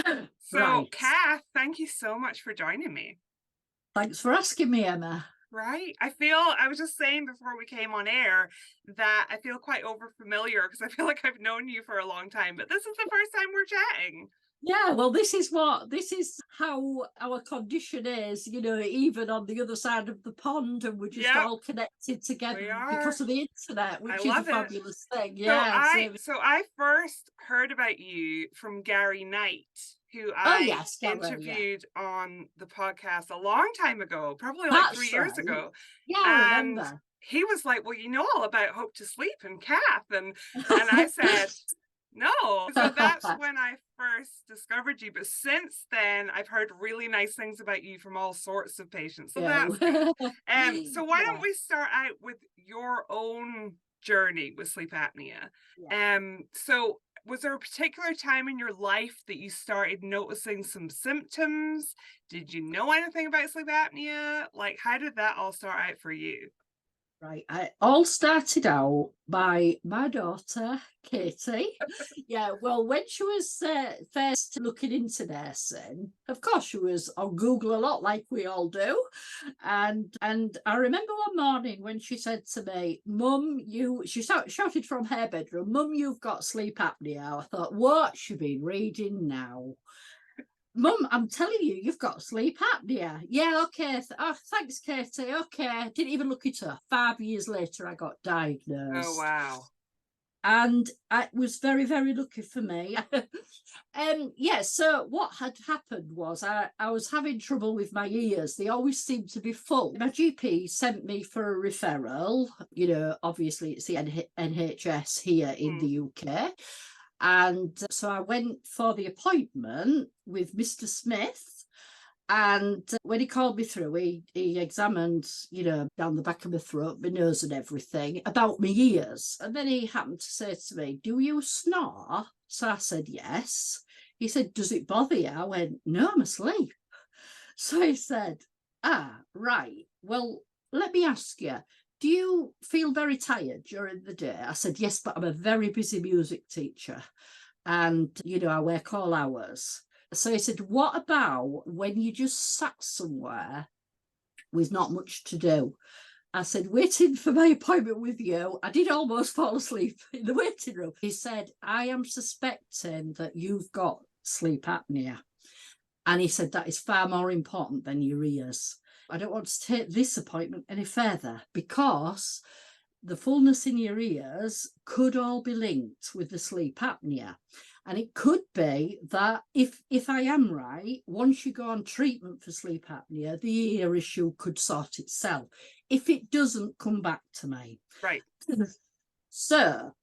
So, Right. Kath, thank you so much for joining me. Thanks for asking me, Emma. Right. I was just saying before we came on air that I feel quite over familiar because I feel like I've known you for a long time, but this is the first time we're chatting. Yeah, well, this is how our condition is, even on the other side of the pond, and we're just Yep, all connected together we are. because of the internet, I which is a love it. fabulous thing. So Yeah. I So, so I first heard about you from Gary Knight, who oh I yes, Gary, yeah, interviewed on the podcast a long time ago, probably like that's 3 years right. ago. Yeah, I And remember. he was like, "Well, you know all about Hope2Sleep and Kath." And I said, "No." So that's when I first discovered you. But since then, I've heard really nice things about you from all sorts of patients. So Yeah. that's good. So why don't Yeah, we start out with your own journey with sleep apnea? yeah. So was there a particular time in your life that you started noticing some symptoms? Did you know anything about sleep apnea? Like, how did that all start out for you? Right. I all started out by my daughter, Katie. Yeah, well, when she was first looking into nursing, of course, she was on Google a lot, like we all do. And I remember one morning when she said to me, "Mum, she shouted from her bedroom, Mum, you've got sleep apnea." I thought, what's she been reading now? Mum, I'm telling you, you've got sleep apnea. Yeah, okay. Oh, thanks, Katie. Okay. Didn't even look at her. 5 years later, I got Oh, diagnosed. wow. And it was very, very lucky for me. Yeah, so what had happened was I was having trouble with my ears. They always seemed to be full. My GP sent me for a referral. Obviously it's the NHS here in Mm. the UK. And so I went for the appointment with Mr. Smith. And when he called me through, he examined, down the back of my throat, my nose and everything about my ears. And then he happened to say to me, "Do you snore?" So I said, "Yes." He said, "Does it bother you?" I went, "No, I'm asleep." So he said, "Ah, right. Well, let me ask you, do you feel very tired during the day?" I said, "Yes, but I'm a very busy music teacher. And, I work all hours." So he said, "What about when you just sat somewhere with not much to do?" I said, "Waiting for my appointment with you." I did almost fall asleep in the waiting room. He said, "I am suspecting that you've got sleep apnea." And he said, "That is far more important than your ears. I don't want to take this appointment any further because the fullness in your ears could all be linked with the sleep apnea. And it could be that if I am right, once you go on treatment for sleep apnea, the ear issue could sort itself if it doesn't come back to me." Right. So,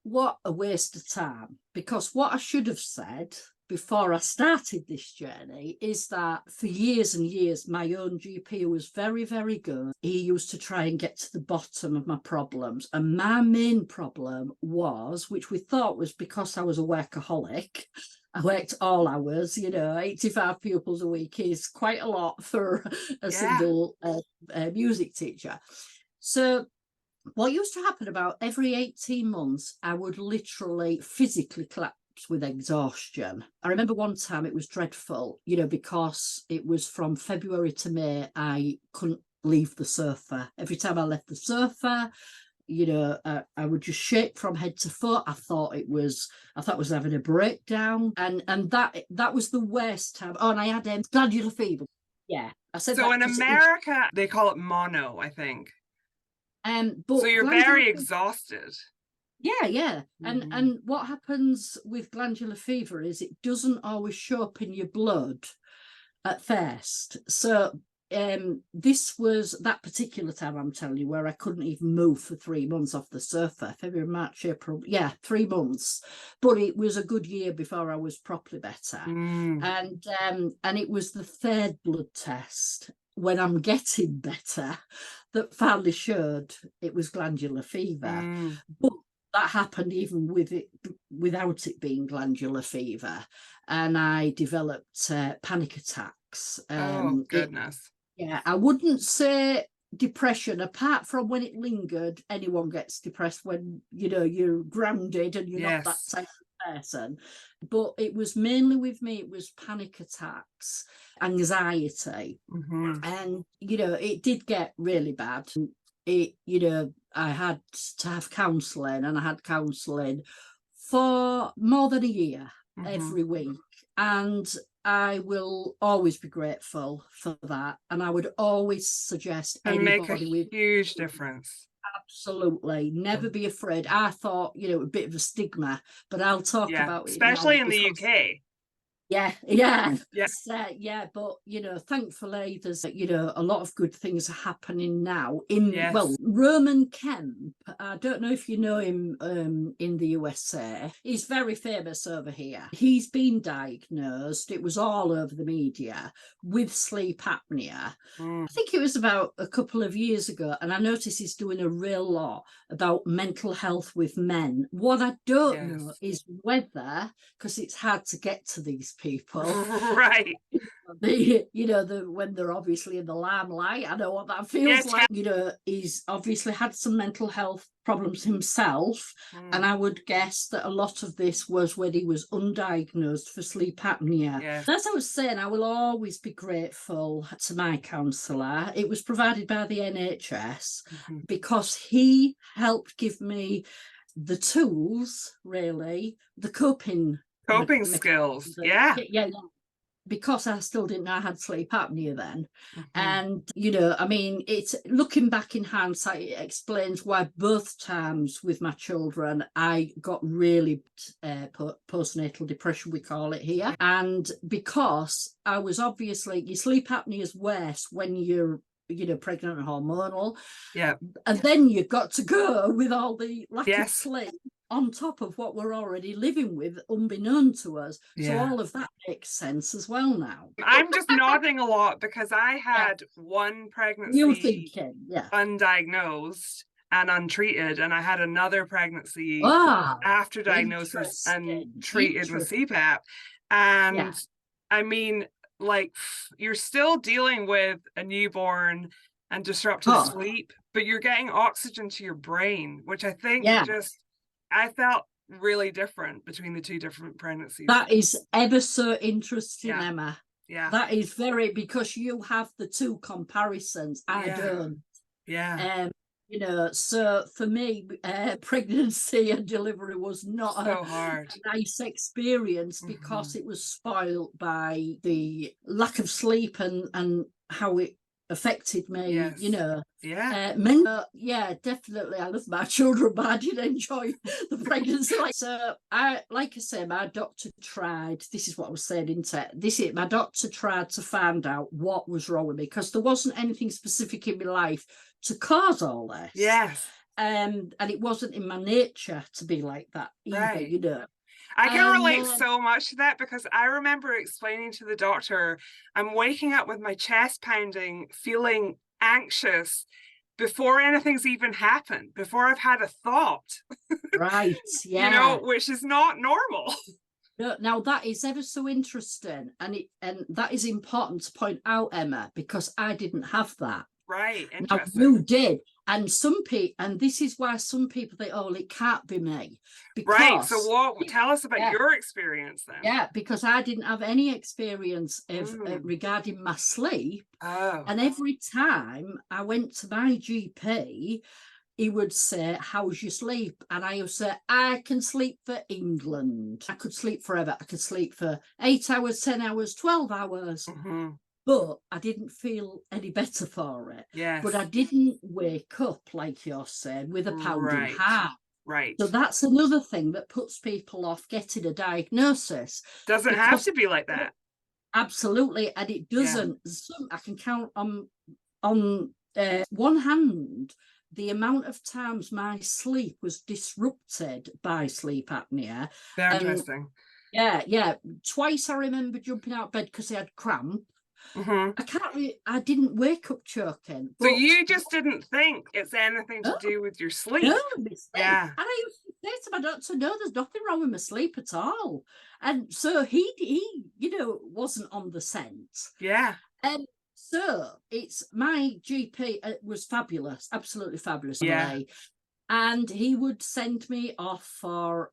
what a waste of time. Because what I should have said before I started this journey is that for years and years, my own GP was very, very good. He used to try and get to the bottom of my problems. And my main problem was, which we thought was because I was a workaholic, I worked all hours, 85 pupils a week is quite a lot for a Yeah. single music teacher. So what used to happen about every 18 months, I would literally physically collapse with exhaustion. I remember one time it was dreadful, because it was from February to May, I couldn't leave the sofa. Every time I left the sofa, I would just shake from head to foot. I thought I was having a breakdown, and that was the worst time. Oh, and I had glandular fever. Yeah, I said So that in because it was. America, they call it mono, I think. So But you're glandular very fever. exhausted. Yeah. And Mhm. and what happens with glandular fever is it doesn't always show up in your blood at first. So this was that particular time I'm telling you where I couldn't even move for 3 months off the sofa. February, March, April, 3 months. But it was a good year before I was properly better. Mm. And it was the third blood test when I'm getting better that finally showed it was glandular fever. Mm. But that happened even without it being glandular fever, and I developed panic attacks. Oh, goodness. Yeah, I wouldn't say depression. Apart from when it lingered, anyone gets depressed when you're grounded and you're not that Yes. type person. But it was mainly with me, it was panic attacks, anxiety. And, it did get really bad. I had to have counselling, and I had counselling for more than a year every week. And I will always be grateful for that. And I would always suggest and make a anybody huge difference. Absolutely. Never be afraid. I thought, a bit of a stigma, but I'll talk about it especially now in the UK. Yes. But thankfully there's a lot of good things are happening now Roman Kemp, I don't know if you know him, in the USA. He's very famous over here. He's been diagnosed, it was all over the media, with sleep apnea. I think it was about a couple of years ago, and I noticed he's doing a real lot about mental health with men. What I don't know is whether, because it's hard to get to these people, right, when they're obviously in the limelight. I know what that feels like. He's obviously had some mental health problems himself, and I would guess that a lot of this was when he was undiagnosed for sleep apnea. As I was saying, I will always be grateful to my counsellor. It was provided by the NHS because he helped give me the tools, really, the coping skills. Because I still didn't know I had sleep apnea then. And it's looking back in hindsight, it explains why both times with my children I got really postnatal depression, we call it here. And because I was obviously, your sleep apnea is worse when you're pregnant and hormonal, and then you've got to go with all the lack of sleep on top of what we're already living with, unbeknown to us. So all of that makes sense as well now. I'm just nodding a lot because I had one pregnancy undiagnosed and untreated, and I had another pregnancy after diagnosis and treated with CPAP. And I mean, you're still dealing with a newborn and disrupted sleep, but you're getting oxygen to your brain, which I think I felt really different between the two different pregnancies. That is ever so interesting, Emma. That is because you have the two comparisons. I don't. So for me, pregnancy and delivery was not a nice experience because it was spoiled by the lack of sleep and how it affected me, definitely. I love my children, but I did enjoy the pregnancy. So I say, my doctor tried, this is what I was saying, my doctor tried to find out what was wrong with me, because there wasn't anything specific in my life to cause all this. And it wasn't in my nature to be like that either, I can relate so much to that, because I remember explaining to the doctor, I'm waking up with my chest pounding, feeling anxious before anything's even happened, before I've had a thought. Which is not normal. No, now that is ever so interesting, and that is important to point out, Emma, because I didn't have that. Right, interesting. Now, you did, and some people, and this is why some people think, oh, it can't be me. Because, so tell us about your experience then. Yeah, because I didn't have any experience of regarding my sleep. And every time I went to my GP, he would say, how's your sleep? And I would say, I can sleep for England. I could sleep forever. I could sleep for 8 hours, 10 hours, 12 hours. But I didn't feel any better for it. But I didn't wake up, like you're saying, with a pounding heart. So that's another thing that puts people off getting a diagnosis. Doesn't have to be like that. Absolutely. And it doesn't. I can count on one hand the amount of times my sleep was disrupted by sleep apnea. Very interesting. Twice I remember jumping out of bed because I had cramp. I didn't wake up choking. So you just didn't think it's anything to do with your sleep? No, and I used to say to my doctor, no, there's nothing wrong with my sleep at all. And so he wasn't on the scent. So it's my GP was fabulous, absolutely fabulous. And he would send me off for,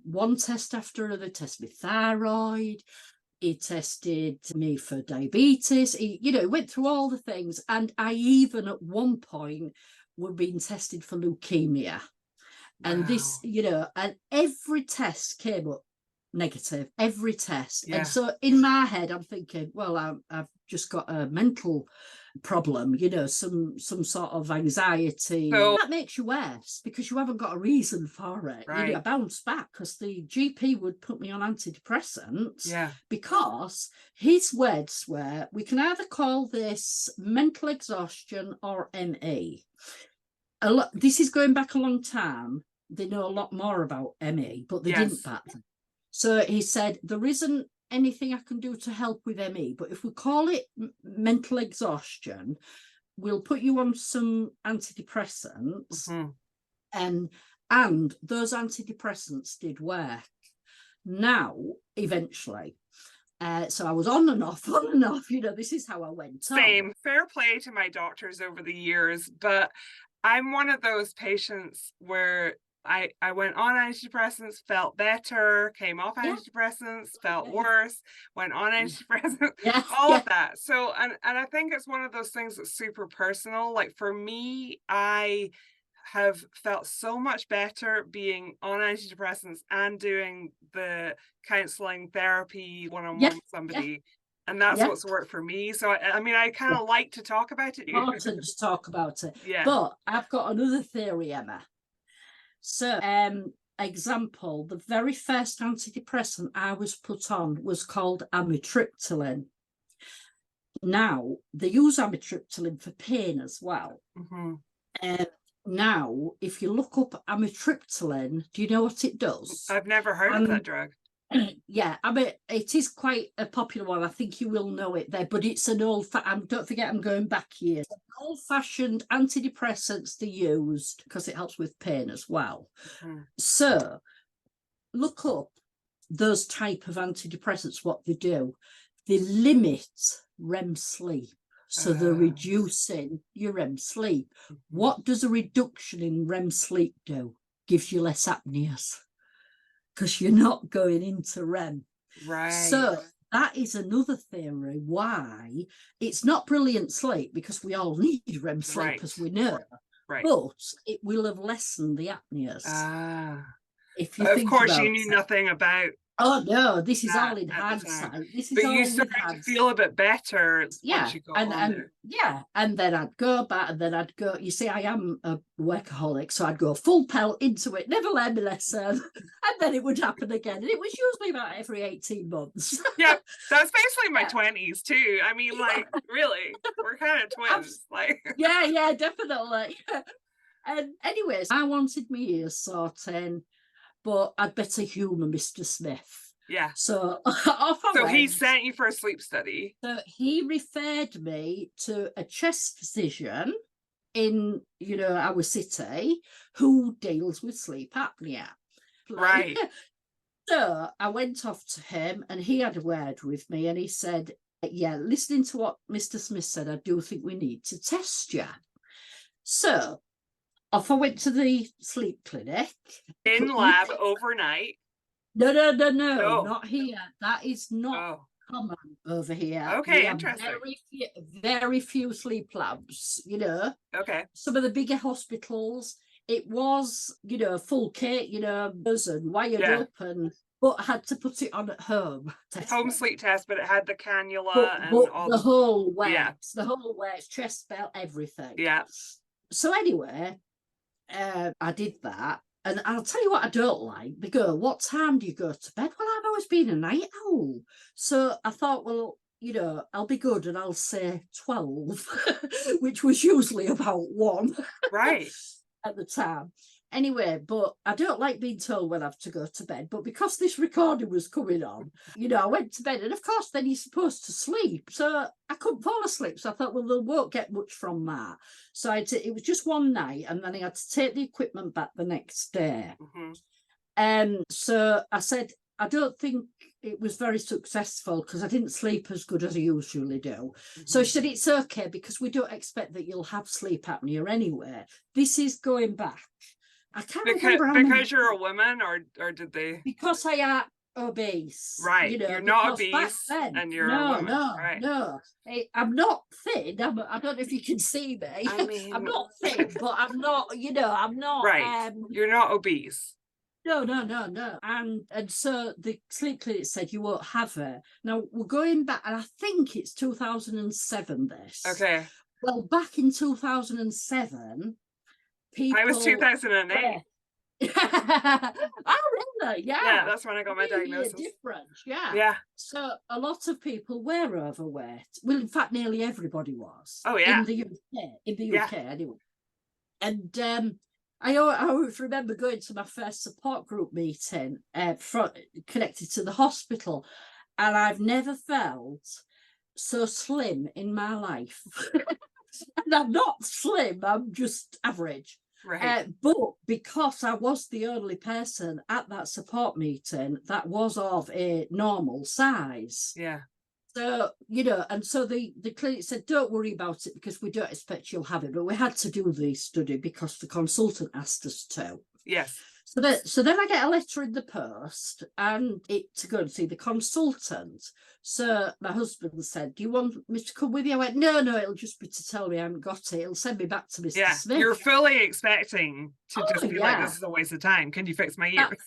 one test after another, test my thyroid. He tested me for diabetes. He went through all the things. And I even at one point were being tested for leukemia. Wow. And this, and every test came up negative, every test. Yeah. And so in my head, I'm thinking, well, I've just got a mental problem, some sort of anxiety. So that makes you worse because you haven't got a reason for it. Right. I bounced back because the GP would put me on antidepressants. Yeah. Because his words were, we can either call this mental exhaustion or ME. This is going back a long time. They know a lot more about ME, but they didn't back then. So he said, there isn't anything I can do to help with ME, but if we call it mental exhaustion, we'll put you on some antidepressants. And those antidepressants did work. Now, eventually. So I was on and off. This is how I went. Same. Fair play to my doctors over the years, but I'm one of those patients where I went on antidepressants, felt better, came off antidepressants, felt worse, went on antidepressants, all of that. So, and I think it's one of those things that's super personal. Like for me, I have felt so much better being on antidepressants and doing the counseling therapy one-on-one with somebody. And that's what's worked for me. So, I kind of like to talk about it. Important to talk about it. Yeah. But I've got another theory, Emma. So, example, the very first antidepressant I was put on was called amitriptyline. Now, they use amitriptyline for pain as well. Now, if you look up amitriptyline, do you know what it does? I've never heard of that drug. Yeah, it is quite a popular one. I think you will know it there, but it's an don't forget I'm going back here. Old-fashioned antidepressants they used because it helps with pain as well. So look up those type of antidepressants, what they do. They limit REM sleep. So they're reducing your REM sleep. What does a reduction in REM sleep do? Gives you less apneas. Because you're not going into REM. Right. So that is another theory why it's not brilliant sleep, because we all need REM sleep, as we know. But it will have lessened the apneas. If you think of course, about you knew nothing about. Oh no, this is all in hindsight. This is but all you started to feel a bit better once you got on it. And then I'd go back, and then I'd go. You see, I am a workaholic, so I'd go full pelt into it, never learn my lesson, and then it would happen again. And it was usually about every 18 months. Yeah, that's basically my 20s too. Really, we're kind of twins. Yeah, definitely. And anyways, I wanted my ears sorting, but I'd better humour Mr. Smith. Yeah. So off I went. He sent you for a sleep study. So he referred me to a chest physician in, our city who deals with sleep apnea. Right. So I went off to him and he had a word with me and he said, yeah, listening to what Mr. Smith said, I do think we need to test you. So off I went to the sleep clinic. In lab overnight? No, not here. That is not common over here. Okay, interesting. Very few sleep labs, Okay. Some of the bigger hospitals, it was, full kit, and wired up, but I had to put it on at home. Home sleep test, but it had the cannula but all the whole works. Yeah. The whole works, chest belt, everything. Yeah. So anyway, I did that. And I'll tell you what I don't like. They go, what time do you go to bed? Well, I've always been a night owl. So I thought, well, I'll be good and I'll say 12, which was usually about 1. Right. At the time. Anyway, but I don't like being told when I have to go to bed. But because this recording was coming on, I went to bed. And of course, then you're supposed to sleep. So I couldn't fall asleep. So I thought, well, they won't get much from that. So it was just one night. And then I had to take the equipment back the next day. So I said, I don't think it was very successful because I didn't sleep as good as I usually do. So she said, it's okay because we don't expect that you'll have sleep apnea anyway. This is going back I can't remember how many. Because you're a woman, or did they? Because I am obese. Right. You know, you're not because back obese then, and you're a no, woman. no, Right. no. I'm not thin. I don't know if you can see me. I mean, I'm not thin, but I'm not, you know, I'm not. Right. You're not obese. No. And so the sleep clinic said you won't have her. Now we're going back, and I think it's 2007. This. Okay. Well, back in 2007, people. I was 2008. Oh, really? Yeah. Yeah, that's when I got my diagnosis. Different, yeah. Yeah. So a lot of people were overweight. Well, in fact, nearly everybody was. Oh, yeah. In the UK, anyway. And I always remember going to my first support group meeting connected to the hospital, and I've never felt so slim in my life. And I'm not slim, I'm just average. Right. But because I was the only person at that support meeting that was of a normal size. Yeah. So, you know, and so the clinic said, don't worry about it because we don't expect you'll have it. But we had to do the study because the consultant asked us to. Yes. So then I get a letter in the post and to go and see the consultant. So my husband said, do you want me to come with you? I went, no, it'll just be to tell me I haven't got it. It'll send me back to Mr. Smith. You're fully expecting to just be like, this is a waste of time. Can you fix my ears?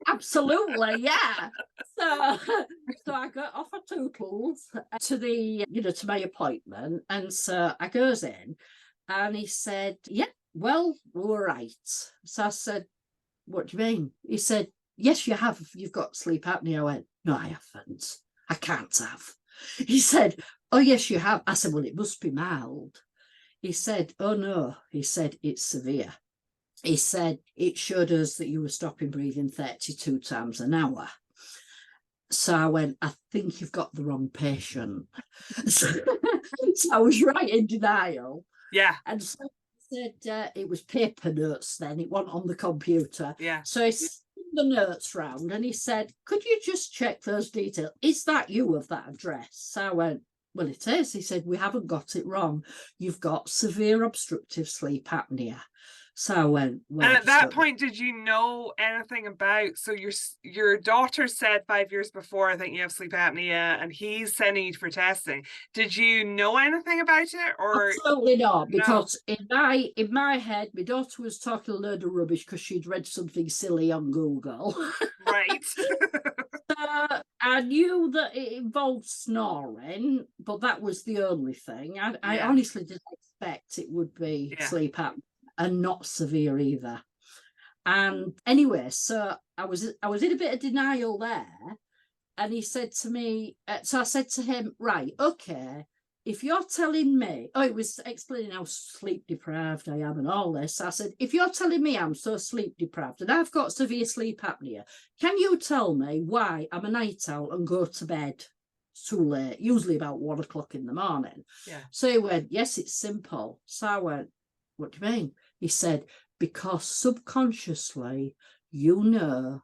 Absolutely, yeah. So I got off of Tootles to the, you know, to my appointment. And so I goes in and he said, yeah, well, all right. So I said, what do you mean? He said, yes, you have. You've got sleep apnea. I went, no, I haven't. I can't have. He said, oh, yes, you have. I said, well, it must be mild. He said, oh, no. He said, it's severe. He said, it showed us that you were stopping breathing 32 times an hour. So I went, I think you've got the wrong patient. So I was right in denial. Yeah. And so said it was paper notes then, it wasn't on the computer. Yeah. So he sent the notes round and he said, could you just check those details? Is that you of that address? So I went, well, it is. He said, we haven't got it wrong. You've got severe obstructive sleep apnea. So I went, well, and at that point, did you know anything about, so your daughter said 5 years before, I think you have sleep apnea, and he's sending you for testing. Did you know anything about it? Or absolutely not, because in my head, my daughter was talking a load of rubbish because she'd read something silly on Google. Right. I knew that it involved snoring, but that was the only thing. I honestly didn't expect it would be sleep apnea. And not severe either. And anyway, so I was in a bit of denial there. And he said to me, so I said to him, right, okay, if you're telling me, he was explaining how sleep deprived I am and all this. I said, if you're telling me I'm so sleep deprived and I've got severe sleep apnea, can you tell me why I'm a night owl and go to bed too late, usually about 1 o'clock in the morning? Yeah. So he went, yes, it's simple. So I went, what do you mean? He said, because subconsciously, you know,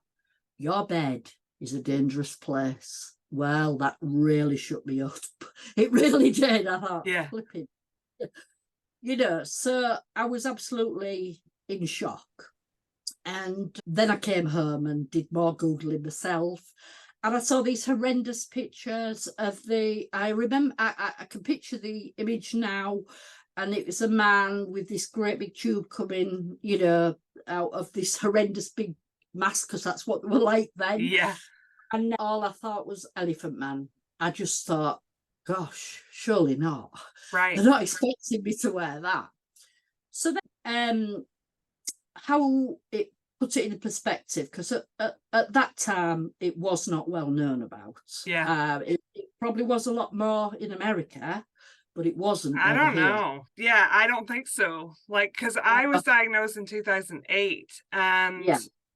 your bed is a dangerous place. Well, that really shook me up. It really did. I thought, flipping. You know, so I was absolutely in shock. And then I came home and did more Googling myself. And I saw these horrendous pictures of I remember, I can picture the image now. And it was a man with this great big tube coming, you know, out of this horrendous big mask, because that's what they were like then. Yeah. And all I thought was Elephant Man. I just thought, gosh, surely not. Right. They're not expecting me to wear that. So then how it put it in perspective, because at that time, it was not well known about. Yeah. It probably was a lot more in America. But it wasn't. I don't know. Yeah, I don't think so. Like, because I was diagnosed in 2008, and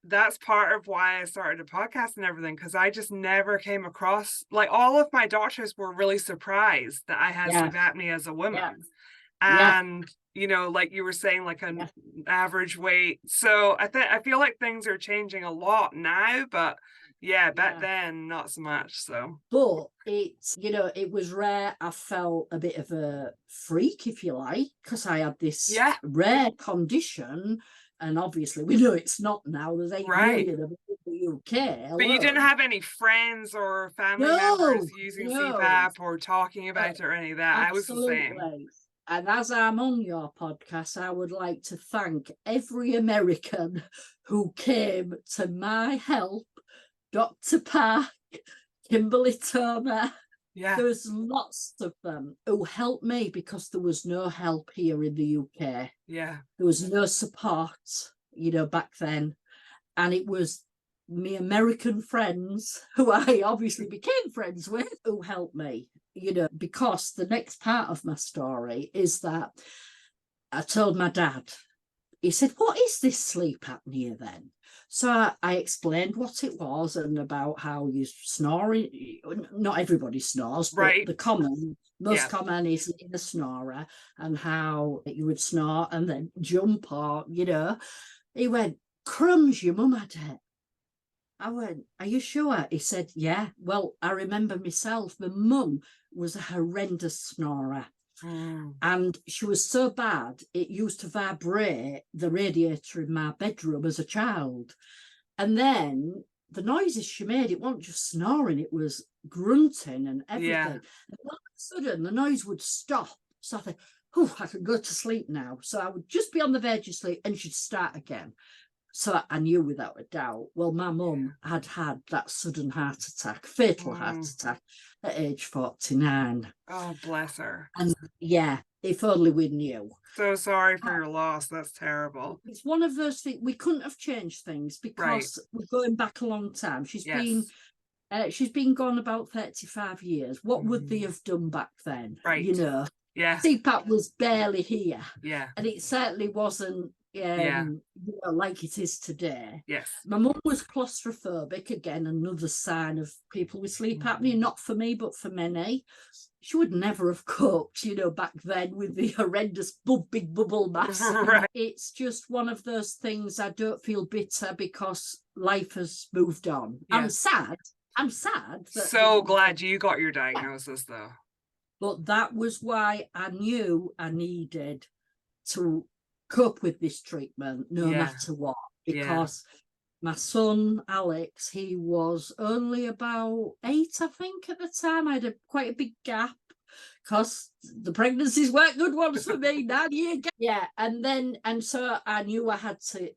that's part of why I started a podcast and everything, because I just never came across, like, all of my doctors were really surprised that I had sleep apnea as a woman. And, you know, like you were saying, like an average weight. So I feel like things are changing a lot now, but back then, not so much. So, but it's, you know, it was rare. I felt a bit of a freak, if you like, because I had this rare condition And obviously we know it's not now. There's 8 million of it in the UK alone. But you didn't have any friends or family members using CPAP or talking about it or any of that. Absolutely. I was the same. And as I'm on your podcast, I would like to thank every American who came to my help, Dr. Park, Kimberly Turner. Yeah. There's lots of them who helped me because there was no help here in the UK. Yeah. There was no support, back then. And it was my American friends, who I obviously became friends with, who helped me, because the next part of my story is that I told my dad. He said, "What is this sleep apnea then?" So I explained what it was and about how you snore. Not everybody snores, but the most common is in a snorer, and how you would snore and then jump, or, He went, "Crumbs, your mum had it." I went, "Are you sure?" He said, "Yeah. Well, I remember myself. My mum was a horrendous snorer. And she was so bad, it used to vibrate the radiator in my bedroom as a child. And then the noises she made, it wasn't just snoring, it was grunting and everything. Yeah. And all of a sudden, the noise would stop. So I thought, "Oh, I can go to sleep now." So I would just be on the verge of sleep and she'd start again. So I knew without a doubt. Well, my mum had that sudden heart attack, fatal heart attack, at age 49. Oh, bless her. And if only we knew. So sorry for your loss. That's terrible. It's one of those things, we couldn't have changed things because we're going back a long time. She's been gone about 35 years. What would they have done back then? CPAP was barely here. Yeah. And it certainly wasn't like it is today. Yes. My mum was claustrophobic, again, another sign of people with sleep apnea, not for me, but for many. She would never have coped, back then with the horrendous big bubble mask. It's just one of those things. I don't feel bitter because life has moved on. I'm sad. So glad you got your diagnosis, though. But that was why I knew I needed to cope with this treatment no matter what, because my son Alex, he was only about 8, I think, at the time. I had quite a big gap because the pregnancies weren't good ones for me. 9-year gap. And so I knew I had to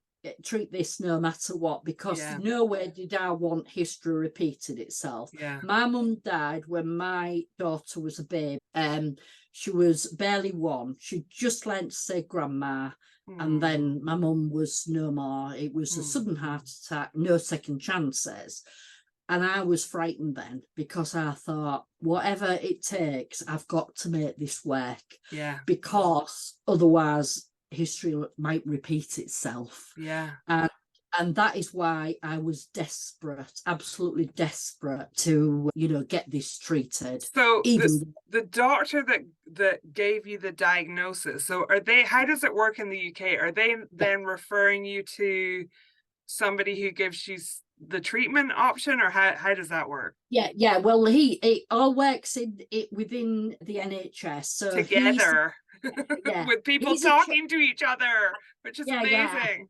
treat this no matter what, because nowhere did I want history repeating itself. My mum died when my daughter was a babe. She was barely 1. She just learned to say grandma. And then my mum was no more. It was a sudden heart attack, no second chances. And I was frightened then, because I thought, whatever it takes, I've got to make this work. Because otherwise history might repeat itself. And that is why I was desperate, absolutely desperate to, get this treated. So the doctor that gave you the diagnosis, so how does it work in the UK? Are they then referring you to somebody who gives you the treatment option, or how does that work? Well, it all works within the NHS. So together with people talking to each other, which is amazing.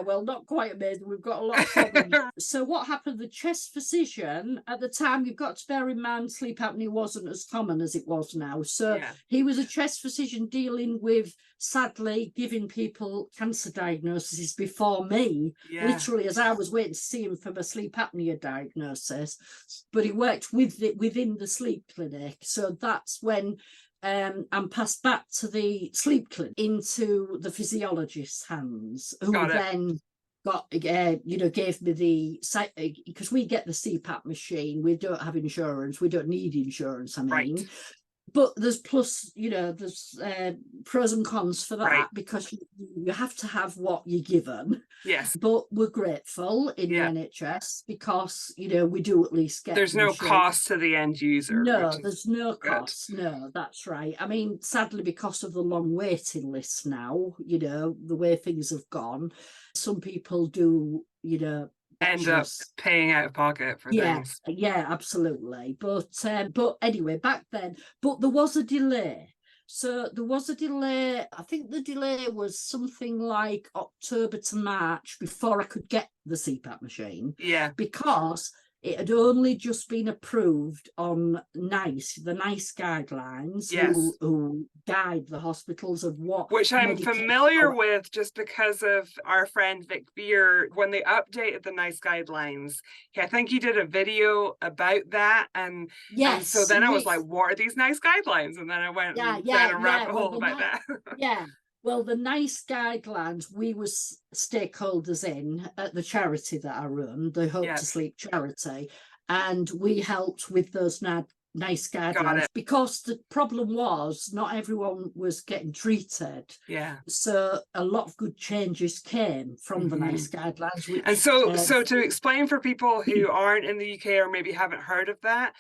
Well, not quite amazing. We've got a lot of problems. So what happened, the chest physician at the time, you've got to bear in mind, sleep apnea wasn't as common as it was now. So he was a chest physician dealing with, sadly, giving people cancer diagnoses before me, literally as I was waiting to see him for my sleep apnea diagnosis. But he worked within the sleep clinic. So that's when I'm passed back to the sleep clinic into the physiologist's hands, who then gave me the, because we get the CPAP machine. We don't have insurance. We don't need insurance, I mean. But there's pros and cons for that, because you have to have what you're given. But we're grateful in the NHS because, we do at least get. There's no cost to the end user. No, there's no cost. No, that's right. I mean, sadly, because of the long waiting list now, the way things have gone, some people do, end up paying out of pocket for things. Absolutely. But anyway, back then, but there was a delay. So there was a delay. I think the delay was something like October to March before I could get the CPAP machine. Yeah. Because it had only just been approved on NICE, the NICE guidelines, Yes. who guide the hospitals of what. Which I'm familiar with just because of our friend Vic Beer. When they updated the NICE guidelines, I think he did a video about that. And so then I was like, what are these NICE guidelines? And then I went down a rabbit hole about that. Yeah. Well, the NICE guidelines, we were stakeholders in at the charity that I run, the Hope2Sleep charity, and we helped with those NICE guidelines because the problem was not everyone was getting treated. Yeah. So a lot of good changes came from the NICE guidelines. Which, and so to explain for people who aren't in the UK or maybe haven't heard of that,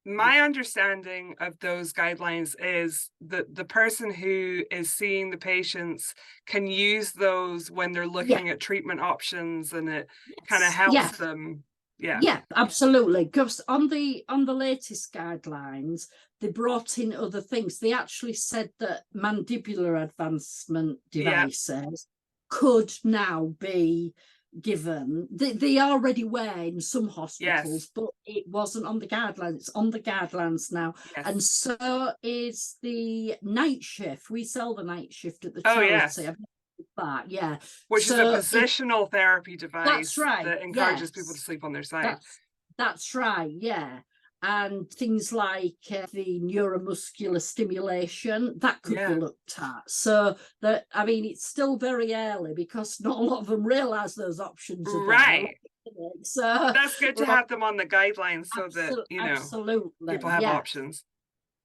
my understanding of those guidelines is that the person who is seeing the patients can use those when they're looking at treatment options, and it kind of helps them. Yeah, absolutely. Because on the latest guidelines, they brought in other things. They actually said that mandibular advancement devices could now be given. They already were in some hospitals, but it wasn't on the guidelines. It's on the guidelines now. And so is the night shift. We sell the night shift at the charity. Which is a positional therapy device that encourages people to sleep on their side. That's right, and things like the neuromuscular stimulation that could be looked at. So that, I mean, it's still very early because not a lot of them realize those options are there. So that's good to have them on the guidelines so that people have options.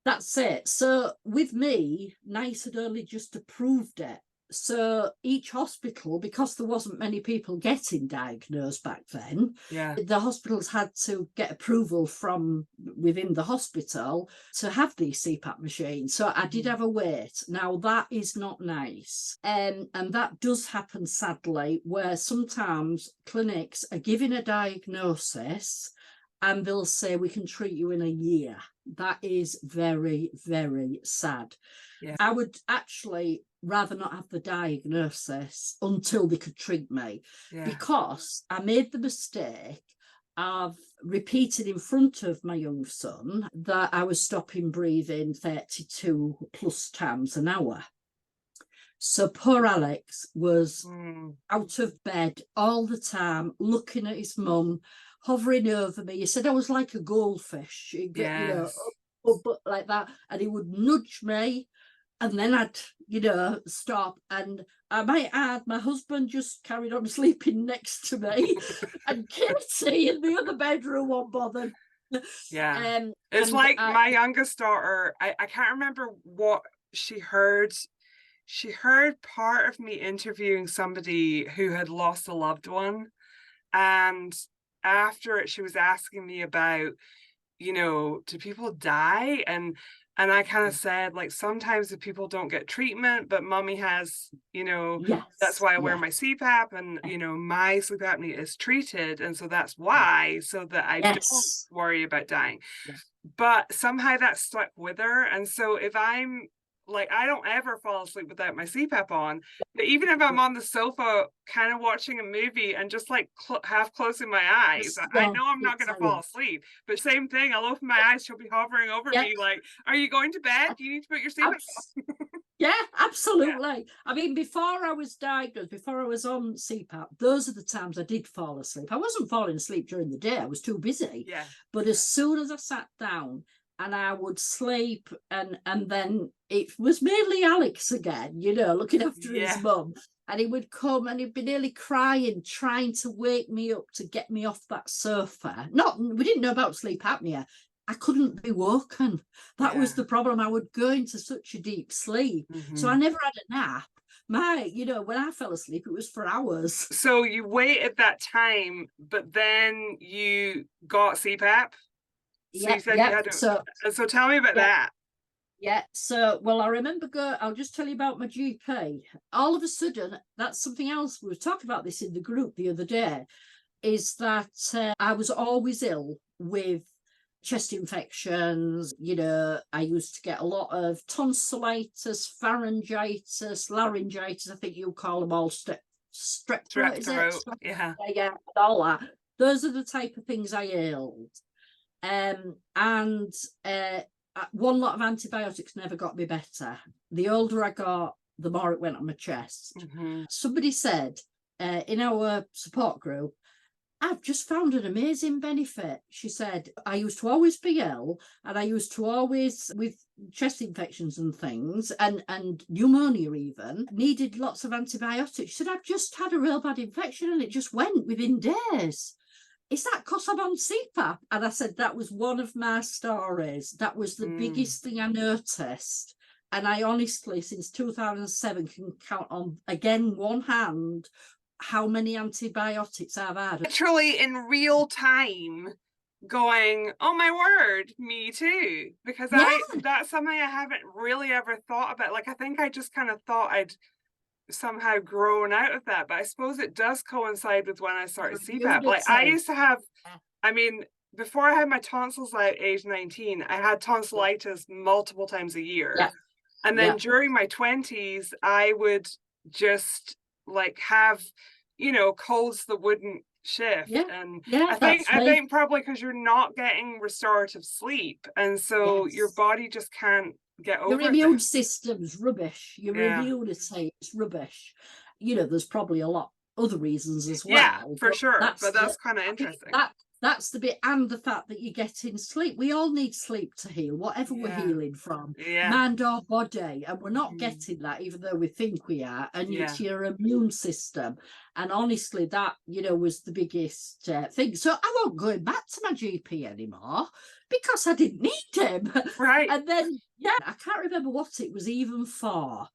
That's it. So with me, NICE had only just approved it. So each hospital, because there wasn't many people getting diagnosed back then, the hospitals had to get approval from within the hospital to have these CPAP machines. So I did have a wait. Now that is not nice. And that does happen, sadly, where sometimes clinics are giving a diagnosis and they'll say we can treat you in a year. That is very, very sad. I would actually rather not have the diagnosis until they could treat me, because I made the mistake of repeating in front of my young son that I was stopping breathing 32 plus times an hour. So poor Alex was out of bed all the time, looking at his mum, hovering over me. He said I was like a goldfish, but like that, and he would nudge me. And then I'd, stop. And I might add, my husband just carried on sleeping next to me. And Katie in the other bedroom won't bother. It's like my youngest daughter, I can't remember what she heard. She heard part of me interviewing somebody who had lost a loved one. And after it, she was asking me about, do people die? And I kind of said, like, sometimes if people don't get treatment, but mommy has, that's why I wear my CPAP, and, my sleep apnea is treated. And so that's why, so that I don't worry about dying. But somehow that stuck with her. And so if I'm like, I don't ever fall asleep without my CPAP on, but even if I'm on the sofa kind of watching a movie and just like half closing my eyes, I know I'm not going to fall asleep, but same thing, I'll open my eyes, she'll be hovering over me like, are you going to bed? Do you need to put your CPAP on? Absolutely. I mean, before I was diagnosed, before I was on CPAP, those are the times I did fall asleep. I wasn't falling asleep during the day, I was too busy. But as soon as I sat down, and I would sleep, and then it was mainly Alex again, looking after his mum. And he would come and he'd be nearly crying, trying to wake me up to get me off that sofa. We didn't know about sleep apnea. I couldn't be woken. That was the problem. I would go into such a deep sleep. So I never had a nap. When I fell asleep, it was for hours. So you waited that time, but then you got CPAP? So you said you had to, so tell me about that. So, well, I remember I'll just tell you about my GP. All of a sudden, that's something else. We were talking about this in the group the other day, is that I was always ill with chest infections. I used to get a lot of tonsillitis, pharyngitis, laryngitis. I think you call them all strep throat, is it? Yeah. Yeah, all that. Those are the type of things I ailed. One lot of antibiotics never got me better. The older I got, the more it went on my chest. Somebody said in our support group, I've just found an amazing benefit. She said, I used to always be ill, and I used to always, with chest infections and things, and pneumonia even, needed lots of antibiotics. She said, I've just had a real bad infection and it just went within days. Is that because I'm on CPAP? And I said, that was one of my stories. That was the biggest thing I noticed. And I honestly, since 2007, can count on, again, one hand, how many antibiotics I've had. Literally in real time going, oh my word, me too. Because that's something I haven't really ever thought about. Like, I think I just kind of thought I'd somehow grown out of that, but I suppose it does coincide with when I started CPAP. Like, I used to have, I mean, before I had my tonsils out age 19, I had tonsillitis multiple times a year. Yeah. And then during my 20s, I would just like have, colds that wouldn't shift. And I think probably because you're not getting restorative sleep, and so your body just can't get over your immune system's rubbish. Your immunity is rubbish. There's probably a lot other reasons as well. Yeah, for sure. But that's kind of interesting. That's the bit, and the fact that you get in sleep. We all need sleep to heal, whatever we're healing from, mind or body, and we're not getting that, even though we think we are. And it's your immune system. And honestly, that was the biggest thing. So I won't go back to my GP anymore because I didn't need him. Right. And then I can't remember what it was even for.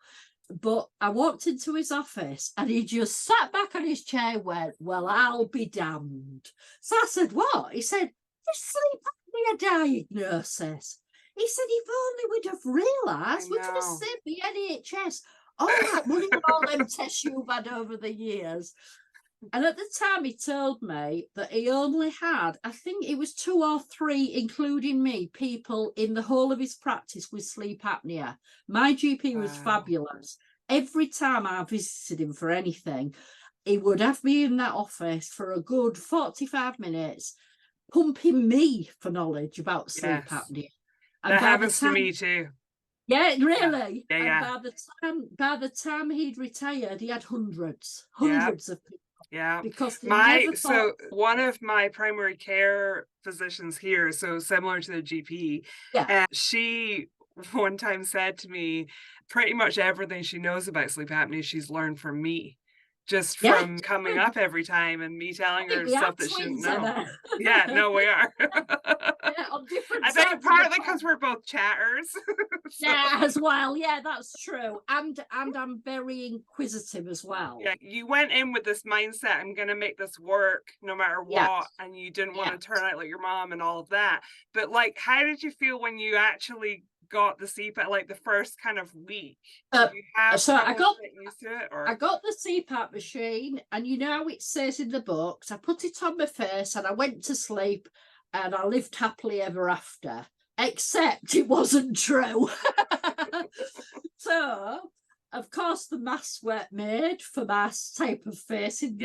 But I walked into his office and he just sat back on his chair and went, well, I'll be damned. So I said, what? He said, the sleep apnea diagnosis. He said, if only we'd have realised, we could have saved the NHS all that money and all them tests you've had over the years. And at the time, he told me that he only had, I think it was 2 or 3, including me, people in the whole of his practice with sleep apnea. My GP was fabulous. Every time I visited him for anything, he would have me in that office for a good 45 minutes, pumping me for knowledge about sleep apnea. And that happens to me too. Yeah, really. Yeah. And by the time he'd retired, he had hundreds of people. Yeah, because so one of my primary care physicians here, so similar to the GP, she one time said to me, pretty much everything she knows about sleep apnea she's learned from me, just from coming up every time and me telling her stuff that she didn't know. Yeah, no, we are. On different I think partly because we're both chatters. Yeah, as well. Yeah, that's true. And I'm very inquisitive as well. Yeah, you went in with this mindset, I'm going to make this work no matter what, and you didn't want to turn out like your mom and all of that. But like, how did you feel when you actually got the CPAP, like the first kind of week? Did you have I got used to it, or? I got the CPAP machine, and it says in the books, I put it on my face and I went to sleep and I lived happily ever after, except it wasn't true. So of course the masks weren't made for my type of face in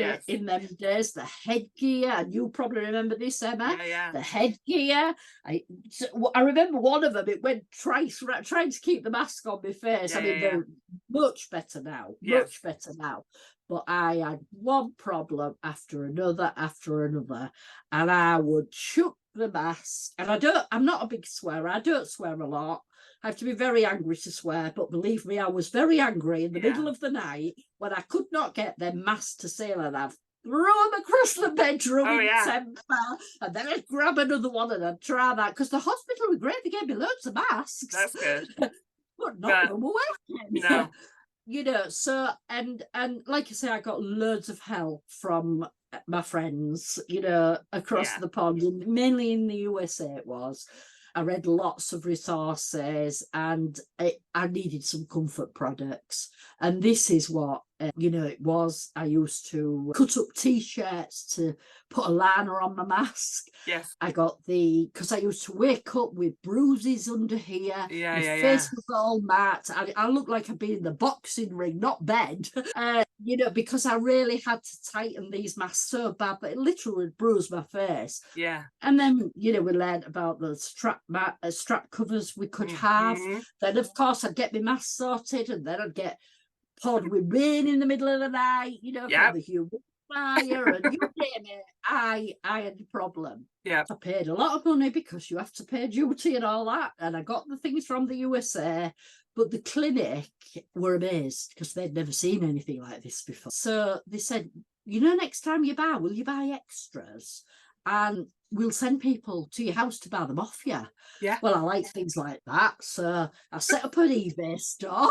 them days. The headgear, and you probably remember this, Emma. The headgear. I remember one of them, it went trying to keep the mask on my face. They're much better now. Much better now. But I had one problem after another, and I would chuck the mask. And I'm not a big swearer. I don't swear a lot. I have to be very angry to swear, but believe me, I was very angry in the middle of the night when I could not get them masks to sale, and I've threw them across the bedroom in temper, and then I'd grab another one and I'd try that, because the hospital was great. They gave me loads of masks. That's good. But none of them were working. No. So, and like I say, I got loads of help from my friends, across the pond, mainly in the USA it was. I read lots of resources, and I needed some comfort products. And this is what I used to cut up t-shirts to put a liner on my mask. Yes. I got because I used to wake up with bruises under here. Yeah, my face was all matte. I looked like I'd been in the boxing ring, not bed. Because I really had to tighten these masks so bad that it literally bruised my face. Yeah. And then, we learned about the strap covers we could have. Then, of course, I'd get my mask sorted, and then I'd get poured with rain in the middle of the night, from the humidifier, and you name it. I had a problem. Yeah. I paid a lot of money because you have to pay duty and all that. And I got the things from the USA, but the clinic were amazed because they'd never seen anything like this before. So they said, next time you buy, will you buy extras? And we'll send people to your house to buy them off you. Yeah. Well, I like things like that. So I set up an eBay store.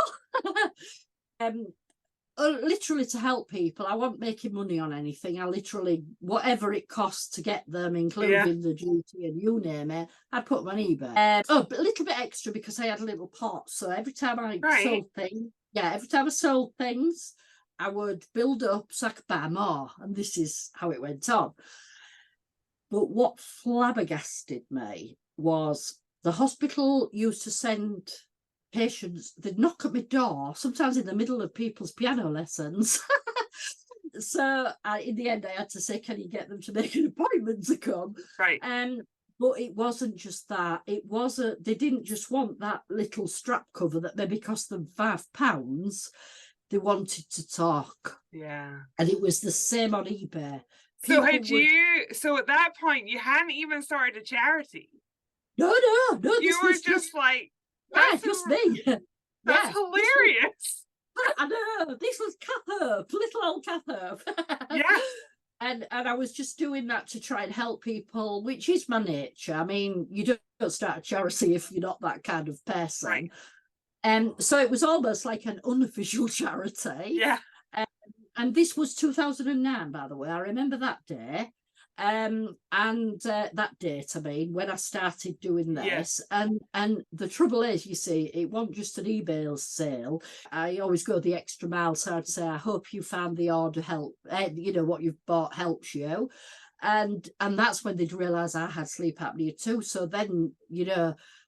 Literally to help people. I wasn't making money on anything. I literally, whatever it costs to get them, including the duty and you name it, I'd put them on eBay. But a little bit extra because I had a little pot. So every time I sold things, I would build up so I could buy more. And this is how it went on. But what flabbergasted me was the hospital used to send patients, they'd knock at my door, sometimes in the middle of people's piano lessons. So in the end, I had to say, can you get them to make an appointment to come? Right. But it wasn't just that. They didn't just want that little strap cover that maybe cost them £5. They wanted to talk. Yeah. And it was the same on eBay. So so at that point, you hadn't even started a charity? No. You were just like, that's just me. That's hilarious. I know. This was Kath Hope, little old Kath Hope. Yeah. And I was just doing that to try and help people, which is my nature. I mean, you don't start a charity if you're not that kind of person. Right. And so it was almost like an unofficial charity. Yeah. And this was 2009, by the way. I remember that day. That date, I mean, when I started doing this. And the trouble is, you see, it wasn't just an eBay sale. I always go the extra mile. So I'd say, I hope you found the order help, what you've bought helps you. And that's when they'd realise I had sleep apnea too. So then,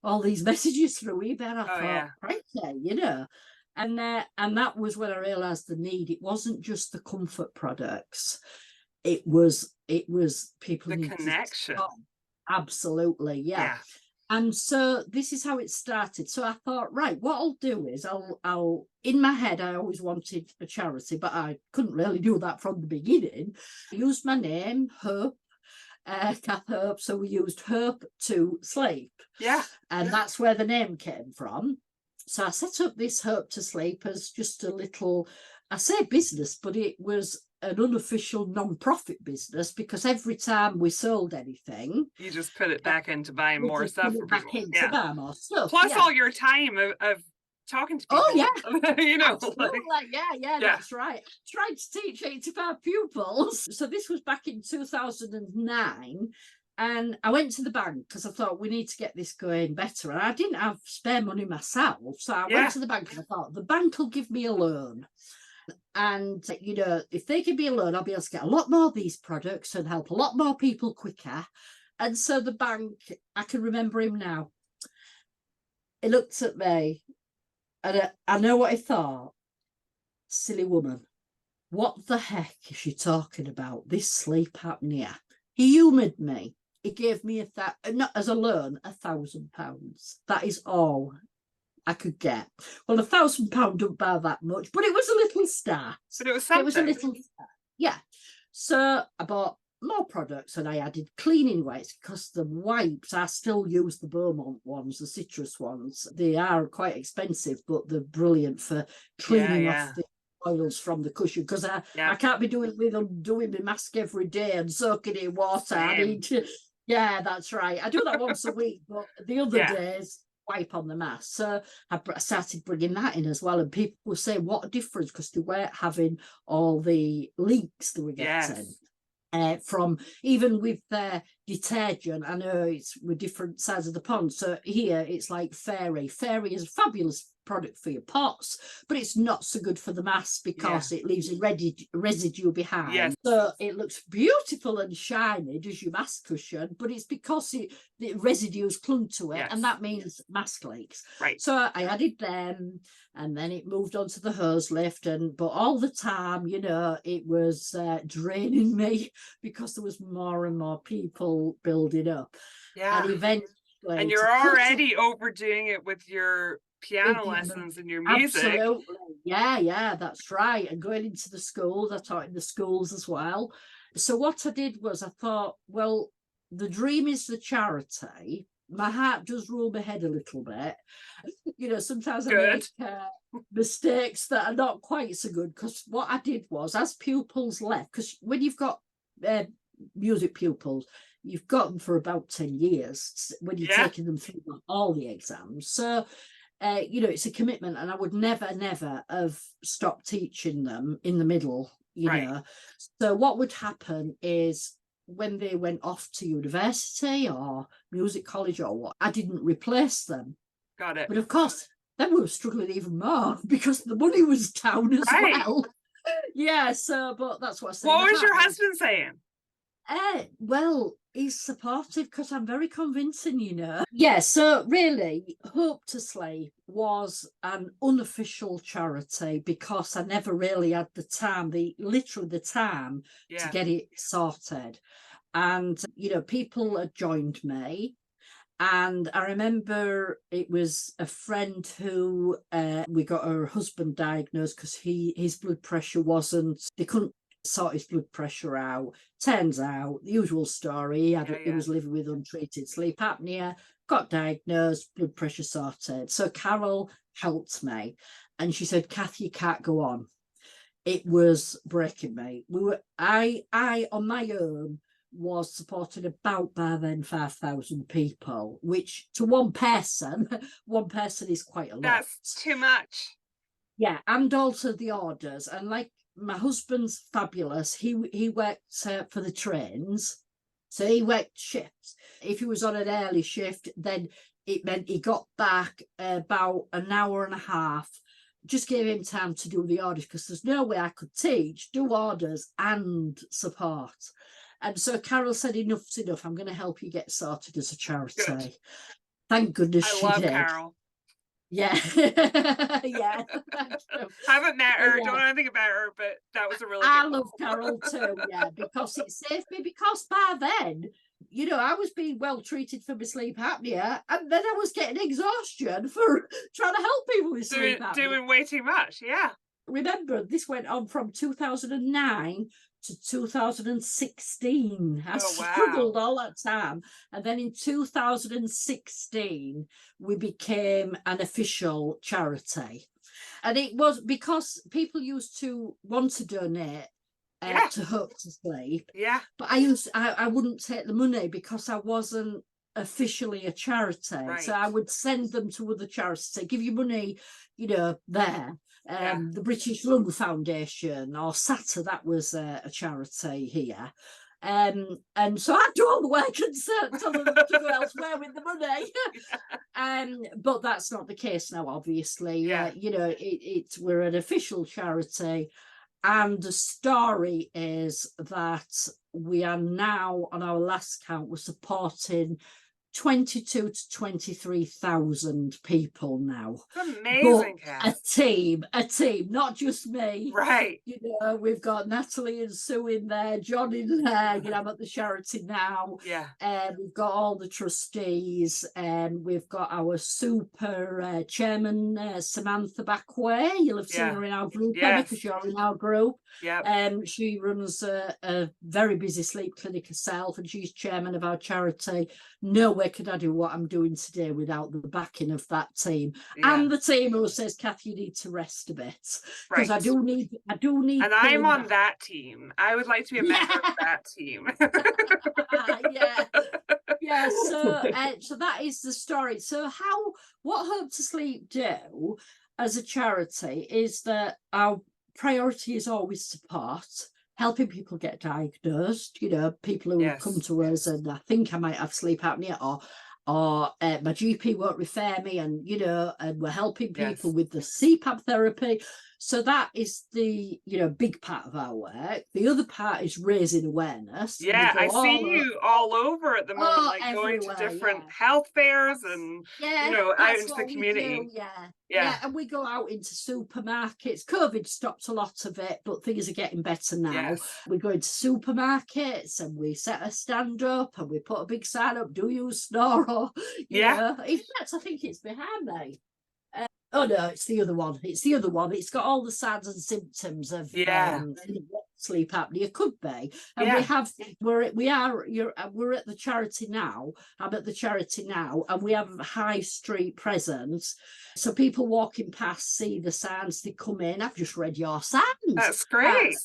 all these messages through eBay, and I thought, crikey, And that was when I realised the need. It wasn't just the comfort products. It was people the connection. Absolutely, yeah. And so this is how it started. So I thought, right, what I'll do is I'll in my head, I always wanted a charity, but I couldn't really do that from the beginning. I used my name, Hope, Kath Hope. So we used Hope2Sleep. Yeah. And that's where the name came from. So I set up this Hope2Sleep as just a little, I say business, but it was an unofficial non-profit business, because every time we sold anything, you just put it back into buying more stuff for people. Buy more stuff. Plus all your time of talking to people. Oh yeah. Yeah, that's right. Trying to teach 85 pupils. So this was back in 2009. And I went to the bank because I thought we need to get this going better. And I didn't have spare money myself. So I went to the bank and I thought the bank will give me a loan. And, if they give me a loan, I'll be able to get a lot more of these products and help a lot more people quicker. And so the bank, I can remember him now. He looked at me and I know what he thought. Silly woman. What the heck is she talking about? This sleep apnea. He humoured me. He gave me not as a loan, £1,000. That is all I could get. Well, £1,000 don't buy that much, but it was a little start. But it was something. It was a little start. Yeah. So I bought more products and I added cleaning wipes, because the wipes, I still use the Beaumont ones, the citrus ones. They are quite expensive, but they're brilliant for cleaning off the oils from the cushion, because I can't be doing my mask every day and soaking in water. I need to, that's right. I do that once a week, but the other days wipe on the mask. So I started bringing that in as well, and people were saying what a difference, because they weren't having all the leaks they were getting. From even with their detergent, I know it's with different sides of the pond. So here it's like Fairy. Fairy is a fabulous product for your pots, but it's not so good for the mask because it leaves a residue behind. Yes. So it looks beautiful and shiny, does your mask cushion, but it's because the residues clung to it, and that means mask leaks. Right. So I added them, and then it moved on to the hose lift, but all the time, you know, it was draining me because there was more and more people building up. Yeah. And eventually, and you're already overdoing it with your piano lessons and your music. Absolutely. Yeah, that's right. And going into the schools, I taught in the schools as well. So what I did was I thought, well, the dream is the charity. My heart does rule my head a little bit. You know, sometimes I make mistakes that are not quite so good, because what I did was, as pupils left, because when you've got music pupils, you've got them for about 10 years when you're taking them through all the exams. So, you know, it's a commitment, and I would never have stopped teaching them in the middle, you know. So what would happen is, when they went off to university or music college or what, I didn't replace them. Got it. But of course, then we were struggling even more because the money was down as well. Yeah, so, but that's what I said. What was your husband saying? Well, he's supportive because I'm very convincing, you know. Yeah, so really, Hope2Sleep was an unofficial charity because I never really had the time, literally the time to get it sorted. And, you know, people had joined me. And I remember it was a friend who we got her husband diagnosed because his blood pressure they couldn't sort his blood pressure out. Turns out, the usual story, he was living with untreated sleep apnea, got diagnosed, blood pressure sorted. So Carol helped me, and she said, Kath, you can't go on. It was breaking me. I on my own was supporting about, by then, 5,000 people, which to one person is quite a lot. That's too much. Yeah, and also the orders. And like, my husband's fabulous. He worked for the trains, so he worked shifts. If he was on an early shift, then it meant he got back about an hour and a half. Just gave him time to do the orders, because there's no way I could teach, do orders and support. And so Carol said, enough's enough. I'm going to help you get sorted as a charity. Good. Thank goodness she did. Carol. Yeah. Yeah. Haven't met her, don't know anything about her, but that was a really I love Carol too, yeah, because it saved me, because by then, you know, I was being well treated for my sleep apnea, and then I was getting exhaustion for trying to help people with sleep apnea. Doing way too much, yeah. Remember, this went on from 2009 to 2016. I struggled all that time. And then in 2016, we became an official charity. And it was because people used to want to donate to Hope2Sleep. Yeah. But I wouldn't take the money because I wasn't officially a charity. Right. So I would send them to other charities, say, give you money, you know, there. The British Lung Foundation or SATA, that was a charity here. And so I do all the work and tell them to go elsewhere with the money. But that's not the case now, obviously. You know, we're an official charity. And the story is that we are now, on our last count, we're supporting 22 to 23,000 people now. That's amazing, Kath. A team, not just me. Right. You know, we've got Natalie and Sue in there, John in there, you know, I'm at the charity now. Yeah. We've got all the trustees, and we've got our super chairman, Samantha Backway. You'll have seen her in our group, Emma, because you're in our group. Yeah. She runs a very busy sleep clinic herself, and she's chairman of our charity. Nowhere could I do what I'm doing today without the backing of that team, and the team who says, Kath, you need to rest a bit, because I do need. And I'm on that team. I would like to be a member of that team. Yeah. So that is the story. So what Hope2Sleep do as a charity is that our priority is always support. Helping people get diagnosed, you know, people who come to us and I think I might have sleep apnea, or or my GP won't refer me, and and we're helping people Yes. with the CPAP therapy. So that is the big part of our work. The other part is raising awareness. We Yeah, go I see all you all over at the moment, oh, like going to everywhere, different yeah. health fairs That's, and, yeah, out that's into the what we do. community. Yeah. Yeah, Yeah. And we go out into supermarkets. COVID stopped a lot of it, but things are getting better now. yes. We go into supermarkets and we set a stand up and we put a big sign up, do you snore? Or, Yeah, In fact, I think it's behind me. Oh no, it's the other one. It's the other one. It's got all the signs and symptoms of yeah, what sleep apnea could be. And yeah. we're at the charity now. I'm at the charity now, and we have a high street presence. So people walking past see the signs, they come in. I've just read your signs. That's great.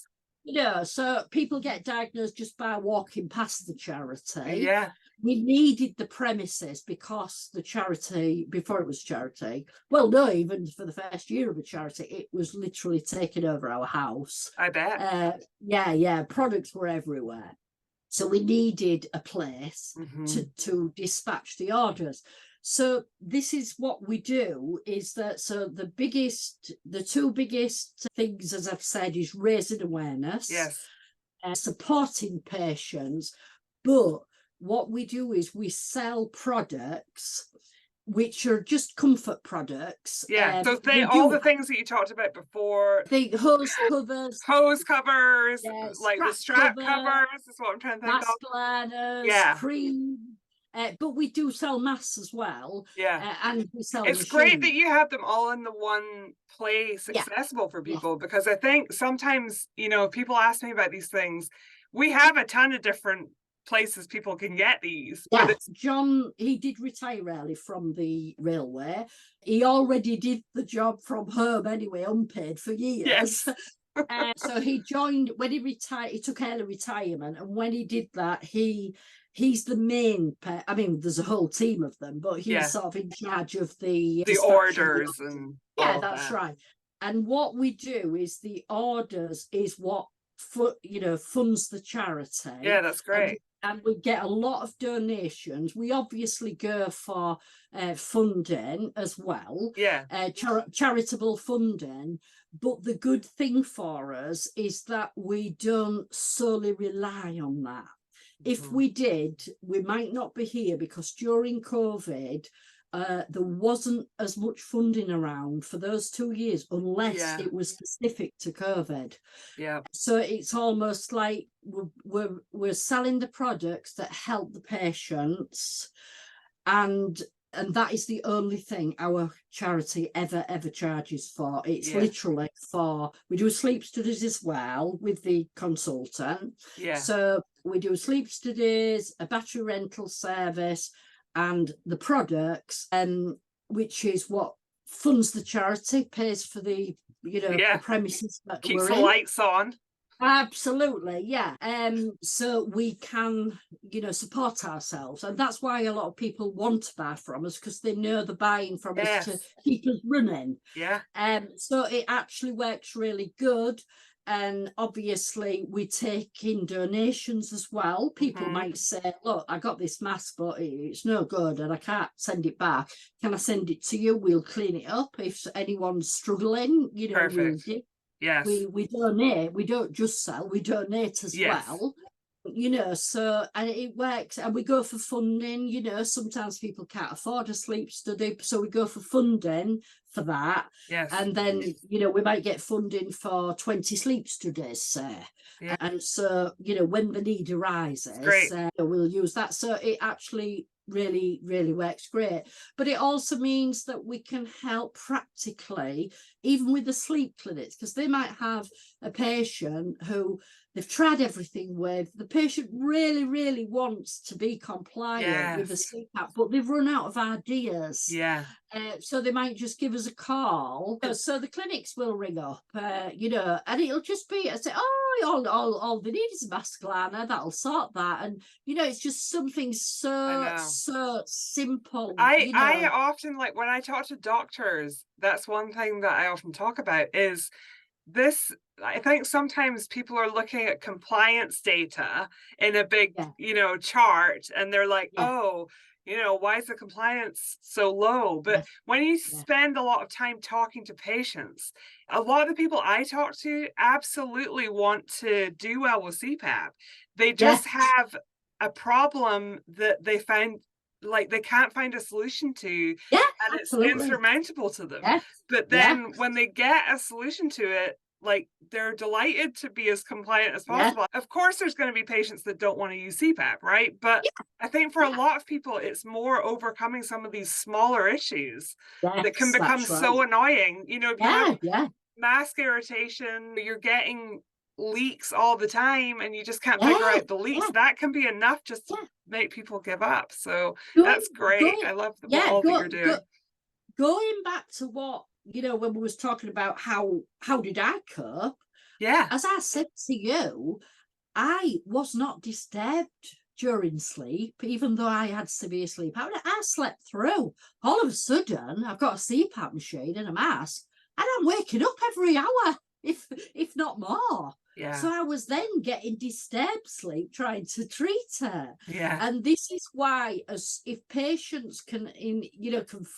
So people get diagnosed just by walking past the charity. Yeah, We needed the premises because the charity, before it was charity, well, no, even for the first year of a charity, it was literally taking over our house. I bet. Yeah, products were everywhere. So we needed a place to dispatch the orders. So this is what we do, is that the two biggest things, as I've said, is raising awareness, Yes. Supporting patients. But what we do is we sell products which are just comfort products. Yeah. So all the things that you talked about before, the hose covers, like the strap covers is what I'm trying to think mask of. liners, Yeah. cream. But we do sell masks as well. Yeah. And we sell It's machines. great that you have them all in the one place accessible for people, because I think sometimes, people ask me about these things. We have a ton of different places people can get these. Yeah. But John, he did retire early from the railway. He already did the job from home anyway, unpaid for years. Yes. So he joined when he retired. He took early retirement, and when he did that, he's the main. I mean, there's a whole team of them, but he's sort of in charge of the orders and that's that. Right. And what we do is the orders is what funds the charity. Yeah, that's great. And we get a lot of donations. We obviously go for funding as well. Yeah. Charitable funding. But the good thing for us is that we don't solely rely on that. If we did, we might not be here, because during COVID, there wasn't as much funding around for those 2 years, unless it was specific to COVID. Yeah. So it's almost like we're selling the products that help the patients, and that is the only thing our charity ever charges for. It's literally for, we do sleep studies as well with the consultant. Yeah. So we do sleep studies, a battery rental service, and the products, which is what funds the charity, pays for the the premises that keeps the lights on. Absolutely, yeah. So we can, support ourselves, and that's why a lot of people want to buy from us, because they know they're buying from us to keep us running. Yeah. So it actually works really good. And obviously we take in donations as well. People might say, look, I got this mask, but it's no good and I can't send it back. Can I send it to you? We'll clean it up. If anyone's struggling, Perfect. we'll yes. We donate. We don't just sell, we donate as well. So, and it works, and we go for funding. Sometimes people can't afford a sleep study, so we go for funding for that. Yes. And then we might get funding for 20 sleep studies, say. Yeah. And so when the need arises, we'll use that. So it actually really works great. But it also means that we can help practically, even with the sleep clinics, because they might have a patient who they've tried everything with. The patient really wants to be compliant with the sleep app, but they've run out of ideas. Yeah. So they might just give us a call. So the clinics will ring up, and it'll just be, say, all they need is a mask liner, that'll sort that. And, it's just something so simple. I often, like, when I talk to doctors, that's one thing that I often talk about is this. I think sometimes people are looking at compliance data in a big, chart, and they're like, why is the compliance so low? But Yeah, when you yeah, spend a lot of time talking to patients, a lot of the people I talk to absolutely want to do well with CPAP. They yeah, just have a problem that they find like they can't find a solution to, yeah, and it's absolutely. insurmountable to them. Yeah, But yeah, then when they get a solution to it, like they're delighted to be as compliant as yeah, possible. Of course, there's going to be patients that don't want to use CPAP, right? But yeah, I think for a yeah. lot of people, it's more overcoming some of these smaller issues that can Yes, become that's right. so annoying. If you have Yeah, yeah, mask irritation, you're getting leaks all the time and you just can't figure yeah, out the leaks, yeah, that can be enough just to yeah. make people give up. So Going, that's great. going, I love what yeah, all that you're doing. going back to what, when we was talking about how did I cope? Yeah. As I said to you, I was not disturbed during sleep, even though I had severe sleep apnea. I slept through. All of a sudden, I've got a CPAP machine and a mask, and I'm waking up every hour, if not more. Yeah. So I was then getting disturbed sleep trying to treat her. Yeah. And this is why, as if patients can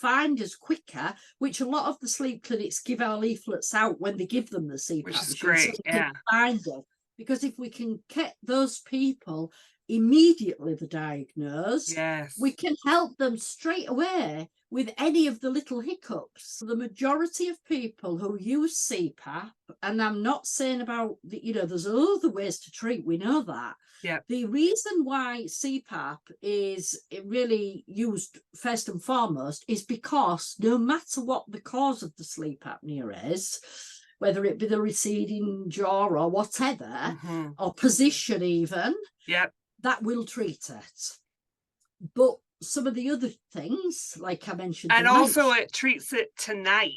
find us quicker, which a lot of the sleep clinics give our leaflets out when they give them the Which CPAP is machine, so great. they can Yeah. find us. Because if we can get those people immediately the diagnosed, we Yes. can help them straight away with any of the little hiccups. The majority of people who use CPAP, and I'm not saying about there's other ways to treat, we know that. Yeah. The reason why CPAP is really used first and foremost is because no matter what the cause of the sleep apnea is, whether it be the receding jaw or whatever, or position even, Yep. that will treat it. But some of the other things, like I mentioned, And also it treats it tonight.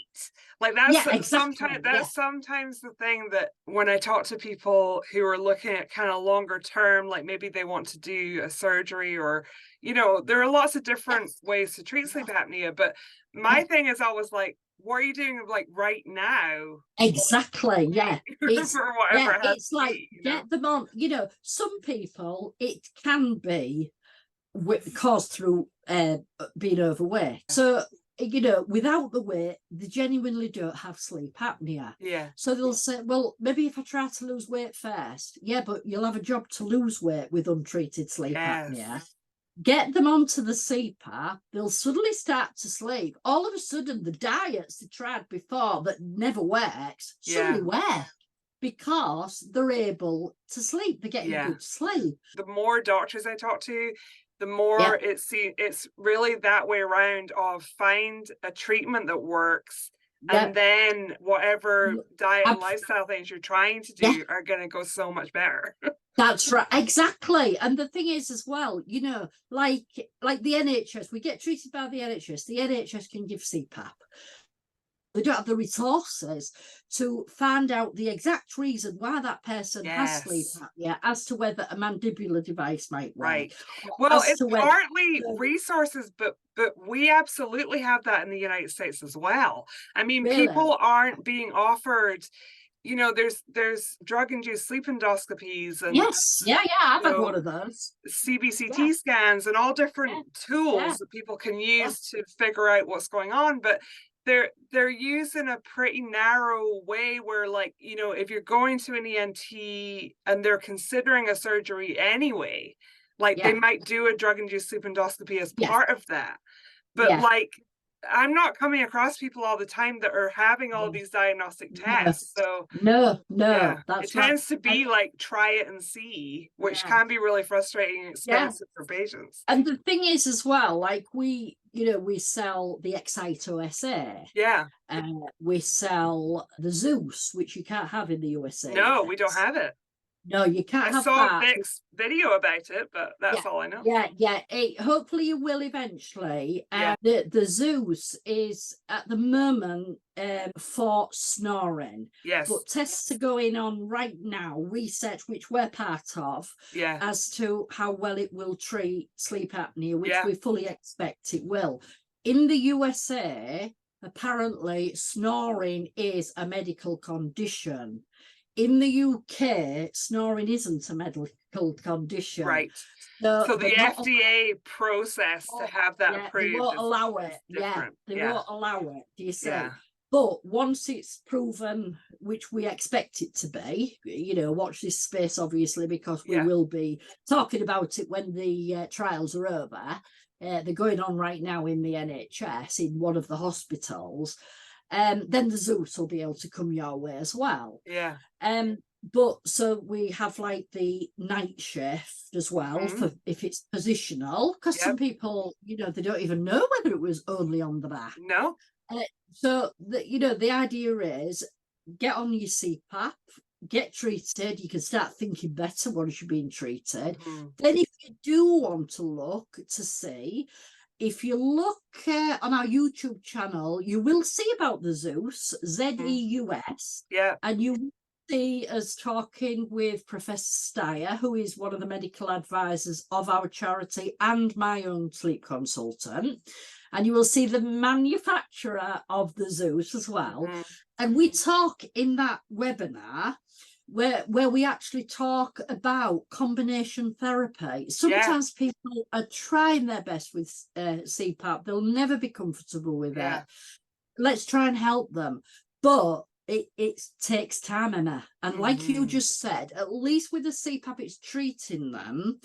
Like yeah, sometimes exactly, yeah, the thing that when I talk to people who are looking at kind of longer term, like maybe they want to do a surgery or there are lots of different yes, ways to treat sleep apnea. But yeah, my thing is always like, what are you doing like right now? exactly, yeah. It's For whatever it has it's to like be, get them on. Some people it can be caused through being overweight. So, without the weight, they genuinely don't have sleep apnea. Yeah. So they'll say, well, maybe if I try to lose weight first, yeah, but you'll have a job to lose weight with untreated sleep apnea. Yes. Get them onto the CPAP, they'll suddenly start to sleep. All of a sudden, the diets they tried before that never works suddenly work because they're able to sleep. They're getting good sleep. The more doctors I talk to, the Yeah, more it's really that way around of find a treatment that works, yeah. and then whatever diet and Ab- lifestyle things you're trying to yeah, do are going to go so much better. that's right. Exactly. And the thing is as well, like the NHS, we get treated by the NHS. The NHS can give CPAP. They don't have the resources to find out the exact reason why that person has sleep Yes. apnea, as to whether a mandibular device might work. Right. Well, As it's to whether partly resources, but we absolutely have that in the United States as well. I mean, really, people aren't being offered, there's drug-induced sleep endoscopies and yes, yeah, I've you had know one of those. Yeah, CBCT scans and all different yeah, yeah, tools that people can yeah, use to figure out what's going on, but they're used in a pretty narrow way where, like, if you're going to an ENT and they're considering a surgery anyway, like they yeah, might do a drug-induced sleep endoscopy as yeah, part of that. But yeah. like I'm not coming across people all the time that are having all these diagnostic No, tests. So no, yeah, it that's right. tends to be like try it and see, which Yeah, can be really frustrating and yeah. expensive for patients. And the thing is as well, like we sell the Excite OSA. Yeah. We sell the Zeus, which you can't have in the USA No, yet. we don't have it. No, you I can't have saw that. Vic's video about it, but Yeah, that's all I know. yeah. Hopefully you will eventually. Yeah. The Zeus is at the moment for snoring. Yes. But tests are going on right now, research which we're part of, Yeah. as to how well it will treat sleep apnea, which Yeah. we fully expect it will. In the USA, apparently snoring is a medical condition. in the UK, snoring isn't a medical condition. Right. So the not FDA process to have that yeah, approved they won't allow it. different. They won't allow it. Do you see? Yeah. But once it's proven, which we expect it to be, you know, watch this space, obviously, because we will be talking about it when the trials are over. They're going on right now in the NHS in one of the hospitals. Then the Zeus will be able to come your way as well. Yeah. But so we have like the night shift as well for if it's positional, because some people, you know, they don't even know whether it was only on the back. No. So you know, the idea is get on your CPAP, get treated. You can start thinking better once you're being treated. Then if you do want to look to see, if you look on our YouTube channel, you will see about the Zeus, Zeus, and you will see us talking with Professor Steyer, who is one of the medical advisors of our charity and my own sleep consultant. And you will see the manufacturer of the Zeus as well. And we talk in that webinar where we actually talk about combination therapy. Sometimes people are trying their best with CPAP. They'll never be comfortable with it. Let's try and help them. But it takes time, Emma. And like you just said, at least with the CPAP, it's treating them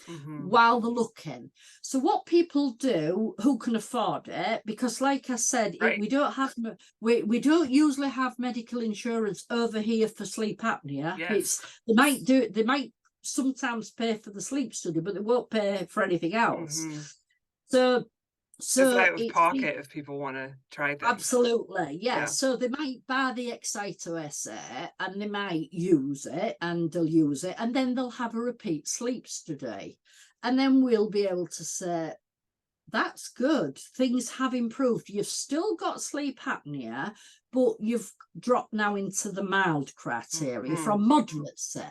while they're looking. So what people do who can afford it, because like I said, we don't have we don't usually have medical insurance over here for sleep apnea. They might sometimes pay for the sleep study, but they won't pay for anything else. So it's out of pocket if people want to try things. Absolutely, yeah. So they might buy the Exciter OSA and they might use it, and they'll use it, and then they'll have a repeat sleep study. And then we'll be able to say, that's good, things have improved. You've still got sleep apnea, but you've dropped now into the mild criteria from moderate, say.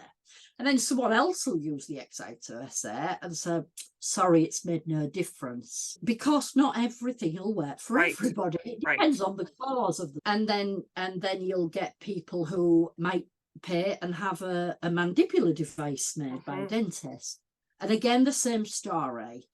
And then someone else will use the Exciter OSA and say, sorry, it's made no difference. Because not everything will work for everybody. It depends on the cause of the... And then you'll get people who might pay and have a mandibular device made by a dentist. And again, the same story.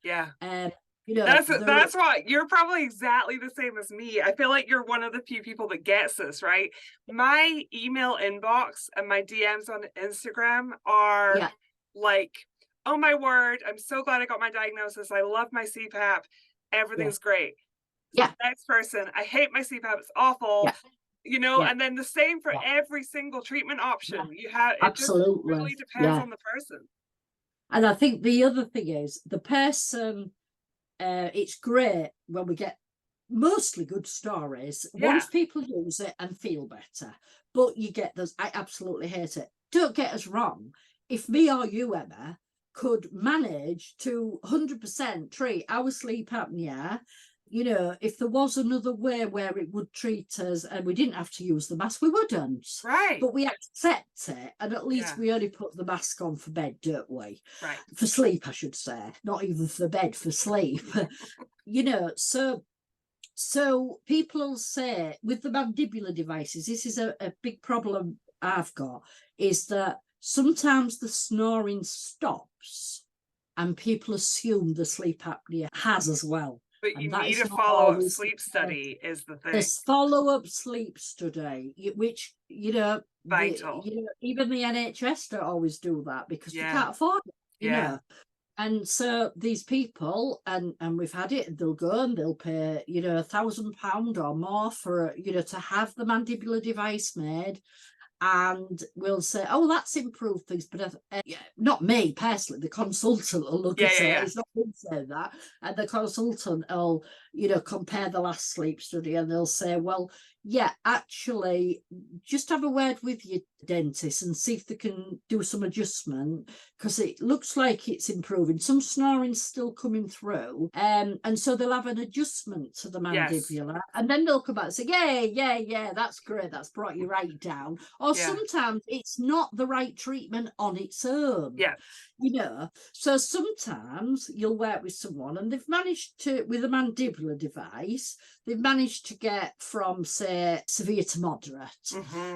You know, that's what you're probably exactly the same as me. I feel like you're one of the few people that gets this, right? My email inbox and my DMs on Instagram are like, oh my word, I'm so glad I got my diagnosis. I love my CPAP. Everything's great. Next person, I hate my CPAP. It's awful. You know, and then the same for every single treatment option you have. It just really depends on the person. And I think the other thing is the person. It's great when we get mostly good stories once people use it and feel better, but you get those. I absolutely hate it. Don't get us wrong. If me or you, Emma, could manage to 100% treat our sleep apnea, you know, if there was another way where it would treat us and we didn't have to use the mask, we wouldn't. But we accept it, and at least we only put the mask on for bed, don't we? For sleep, I should say. Not even for bed, for sleep. You know, so people will say, with the mandibular devices, this is a big problem I've got, is that sometimes the snoring stops and people assume the sleep apnea has as well. But you need a follow-up sleep study is the thing. This follow-up sleep study, which, you know, vital. Even the NHS don't always do that because they can't afford it, you know. And so these people, and we've had it, they'll go and they'll pay, you know, £1,000 or more for, you know, to have the mandibular device made. And we'll say, oh, that's improved things. But not me personally, the consultant will look at it. It's not me saying that. And the consultant will, you know, compare the last sleep study and they'll say, well, yeah, actually, just have a word with your dentist and see if they can do some adjustment, because it looks like it's improving. Some snoring's still coming through. And so they'll have an adjustment to the mandibular. And then they'll come back and say, yeah, that's great. That's brought you right down. Or sometimes it's not the right treatment on its own. You know, so sometimes you'll work with someone and they've managed to, with a mandibular, mandibular device, they've managed to get from, say, severe to moderate.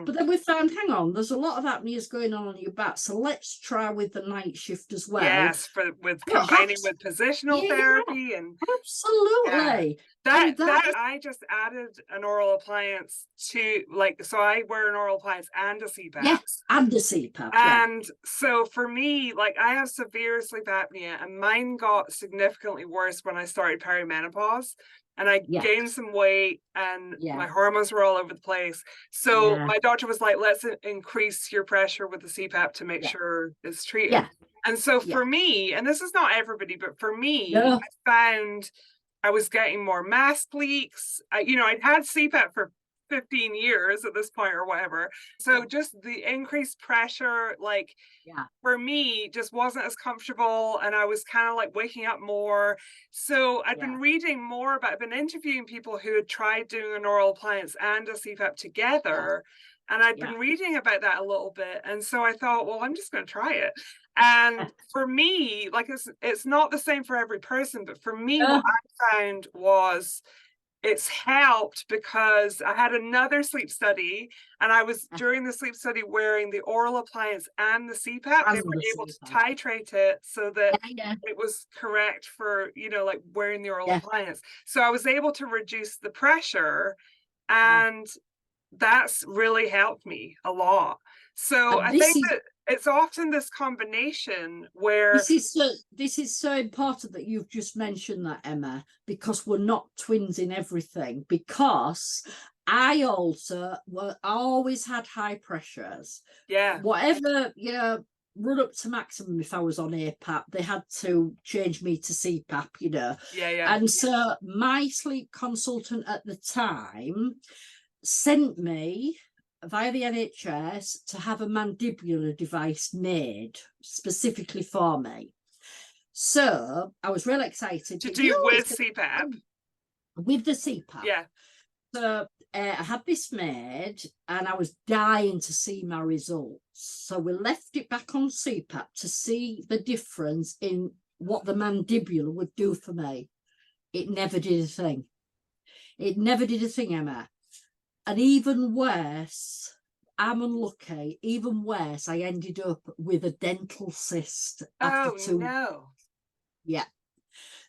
But then we found, hang on, there's a lot of apneas going on your back, so let's try with the night shift as well. Yes, with combining with positional therapy and absolutely. Yeah. That I just added an oral appliance to, like, so I wear an oral appliance and a CPAP. Yes, and a CPAP. And so for me, like, I have severe sleep apnea, and mine got significantly worse when I started perimenopause. And I gained some weight, and my hormones were all over the place. So my doctor was like, let's increase your pressure with the CPAP to make sure it's treated. And so for me, and this is not everybody, but for me, I found I was getting more mask leaks. I'd had CPAP for 15 years at this point or whatever. So just the increased pressure, like, for me, just wasn't as comfortable. And I was kind of like waking up more. So I'd been reading more about, I've been interviewing people who had tried doing an oral appliance and a CPAP together. And I'd been reading about that a little bit. And so I thought, well, I'm just going to try it. And for me, like, it's not the same for every person, but for me, what I found was it's helped because I had another sleep study, and I was during the sleep study wearing the oral appliance and the CPAP. They were able to titrate it so that it was correct for, like, wearing the oral appliance. So I was able to reduce the pressure, and that's really helped me a lot. So I think that it's often this combination where this is so important that you've just mentioned that, Emma, because we're not twins in everything. Because I also always had high pressures. Whatever, run up to maximum. If I was on APAP, they had to change me to CPAP. And so my sleep consultant at the time sent me via the NHS to have a mandibular device made specifically for me. So I was really excited to do with CPAP. With the CPAP. So I had this made, and I was dying to see my results. So we left it back on CPAP to see the difference in what the mandibular would do for me. It never did a thing. It never did a thing, Emma. And even worse, I'm unlucky, even worse, I ended up with a dental cyst after 2 weeks. Yeah.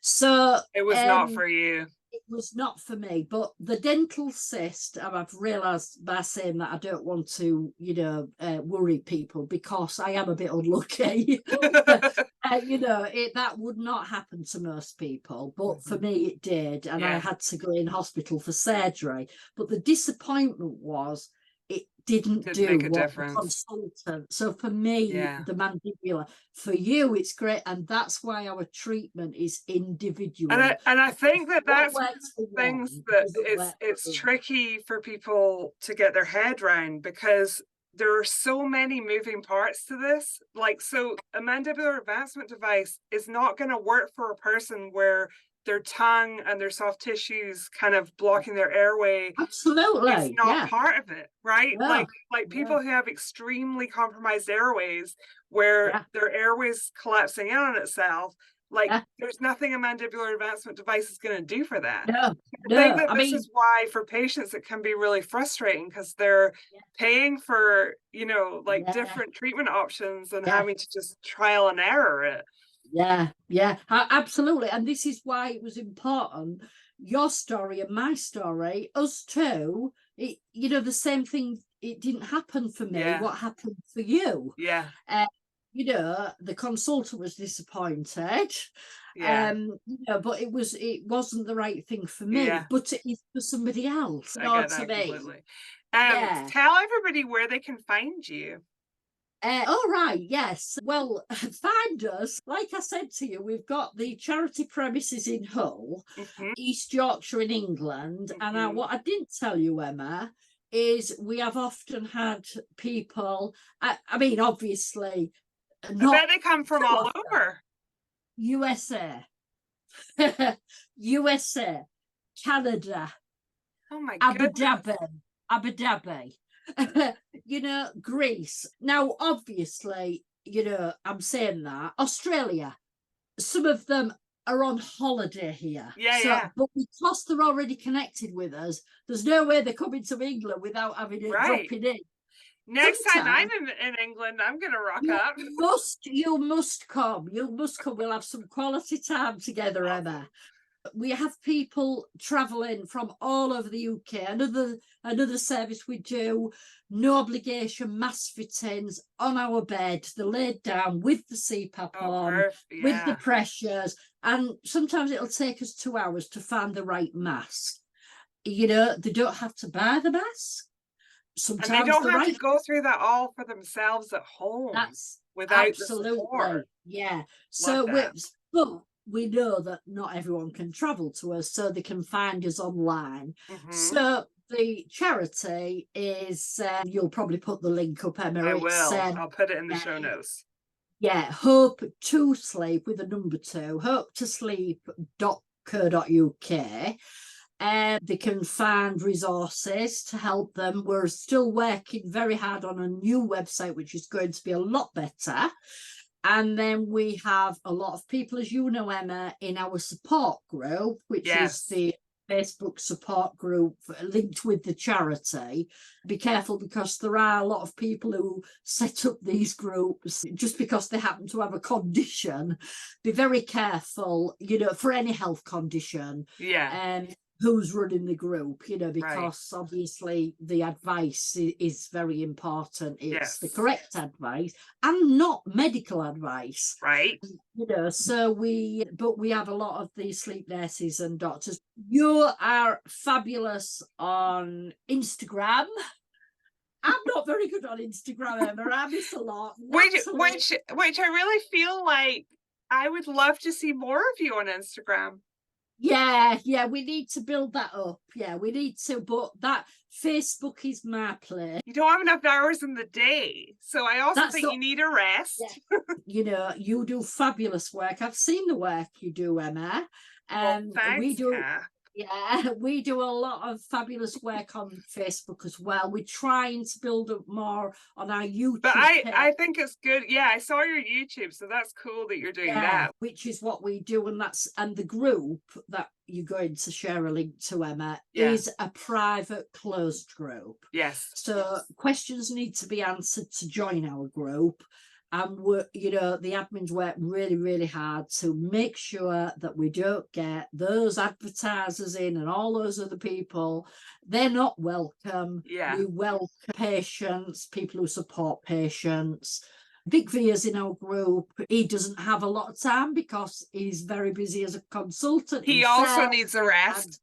So it was not for you. It was not for me, but the dental cyst, I've realised by saying that I don't want to, worry people, because I am a bit unlucky. That would not happen to most people, but for me it did, and I had to go in hospital for surgery. But the disappointment was it didn't do make a what difference. The consultant. So for me, the mandibular. For you, it's great, and that's why our treatment is individual. And I think that's things that it's tricky for people to get their head around, because there are so many moving parts to this. Like, so a mandibular advancement device is not going to work for a person where their tongue and their soft tissues kind of blocking their airway. Absolutely. It's not part of it, right? Like people who have extremely compromised airways, where their airways collapsing in on itself, there's nothing a mandibular advancement device is going to do for that. I think that this is why for patients it can be really frustrating, because they're paying for, different treatment options and having to just trial and error it. Absolutely. And this is why it was important, your story and my story, us two, the same thing. It didn't happen for me. What happened for you? The consultant was disappointed, but it wasn't the right thing for me, but it is for somebody else. I get that completely. Tell everybody where they can find you. All right, yes. Well, find us. Like I said to you, we've got the charity premises in Hull, East Yorkshire in England. And what I didn't tell you, Emma, is we have often had people, obviously, I bet they come from all over. USA, USA, Canada, oh my goodness. Abu Dhabi. Greece. Now, obviously, I'm saying that Australia, some of them are on holiday here. Yeah, so, yeah. But because they're already connected with us, there's no way they're coming to England without having it Right. dropping in. Next time I'm Sometimes in England, I'm gonna rock you up. must come. You must come. We'll have some quality time together, Awesome. Emma. We have people traveling from all over the UK. Another service we do, no obligation mass fittings on our bed. They're laid down with the CPAP Oh, on, perfect. with the Yeah. pressures, and sometimes it'll take us 2 hours to find the right mask. You know, they don't have to buy the mask. And they Sometimes don't the have to right. go through that all for themselves at home That's without the absolutely, support. yeah. Love So that. but we know that not everyone can travel to us, so they can find us online. So the charity is, you'll probably put the link up, Emma. I It's will. I'll put it in the show notes. yeah, Hope2Sleep with a number 2, Hope2Sleep.co.uk. They can find resources to help them. We're still working very hard on a new website, which is going to be a lot better. And then we have a lot of people, as you know, Emma, in our support group, which is the Facebook support group linked with the charity. Be careful, because there are a lot of people who set up these groups just because they happen to have a condition. Be very careful, you know, for any health condition. Yeah. Who's running the group, you know, because obviously the advice is very important. It's the correct advice and not medical advice. Right. You know, so we have a lot of these sleep nurses and doctors. You are fabulous on Instagram. I'm not very good on Instagram, Emma. I miss a lot. Which I really feel like I would love to see more of you on Instagram. Yeah, we need to build that up. Yeah, we need to, but that Facebook is my place. You don't have enough hours in the day, so I also think you need a rest. Yeah. You know, you do fabulous work. I've seen the work you do, Emma. Well, thanks, we do. Kath. Yeah, we do a lot of fabulous work on Facebook as well. We're trying to build up more on our YouTube. But I think it's good. Yeah, I saw your YouTube, so that's cool that you're doing that. Which is what we do, and the group that you're going to share a link to, Emma, is a private closed group. Yes. So questions need to be answered to join our group. And we're, you know, the admins work really, really hard to make sure that we don't get those advertisers in and all those other people. They're not welcome. Yeah. We welcome patients, people who support patients. Big V is in our group. He doesn't have a lot of time because he's very busy as a consultant. He also needs a rest.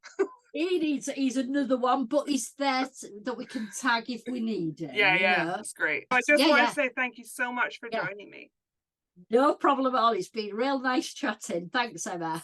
He's another one, but he's there that we can tag if we need it. Yeah, that's great. I just want to say thank you so much for joining me. No problem at all. It's been real nice chatting. Thanks, Emma.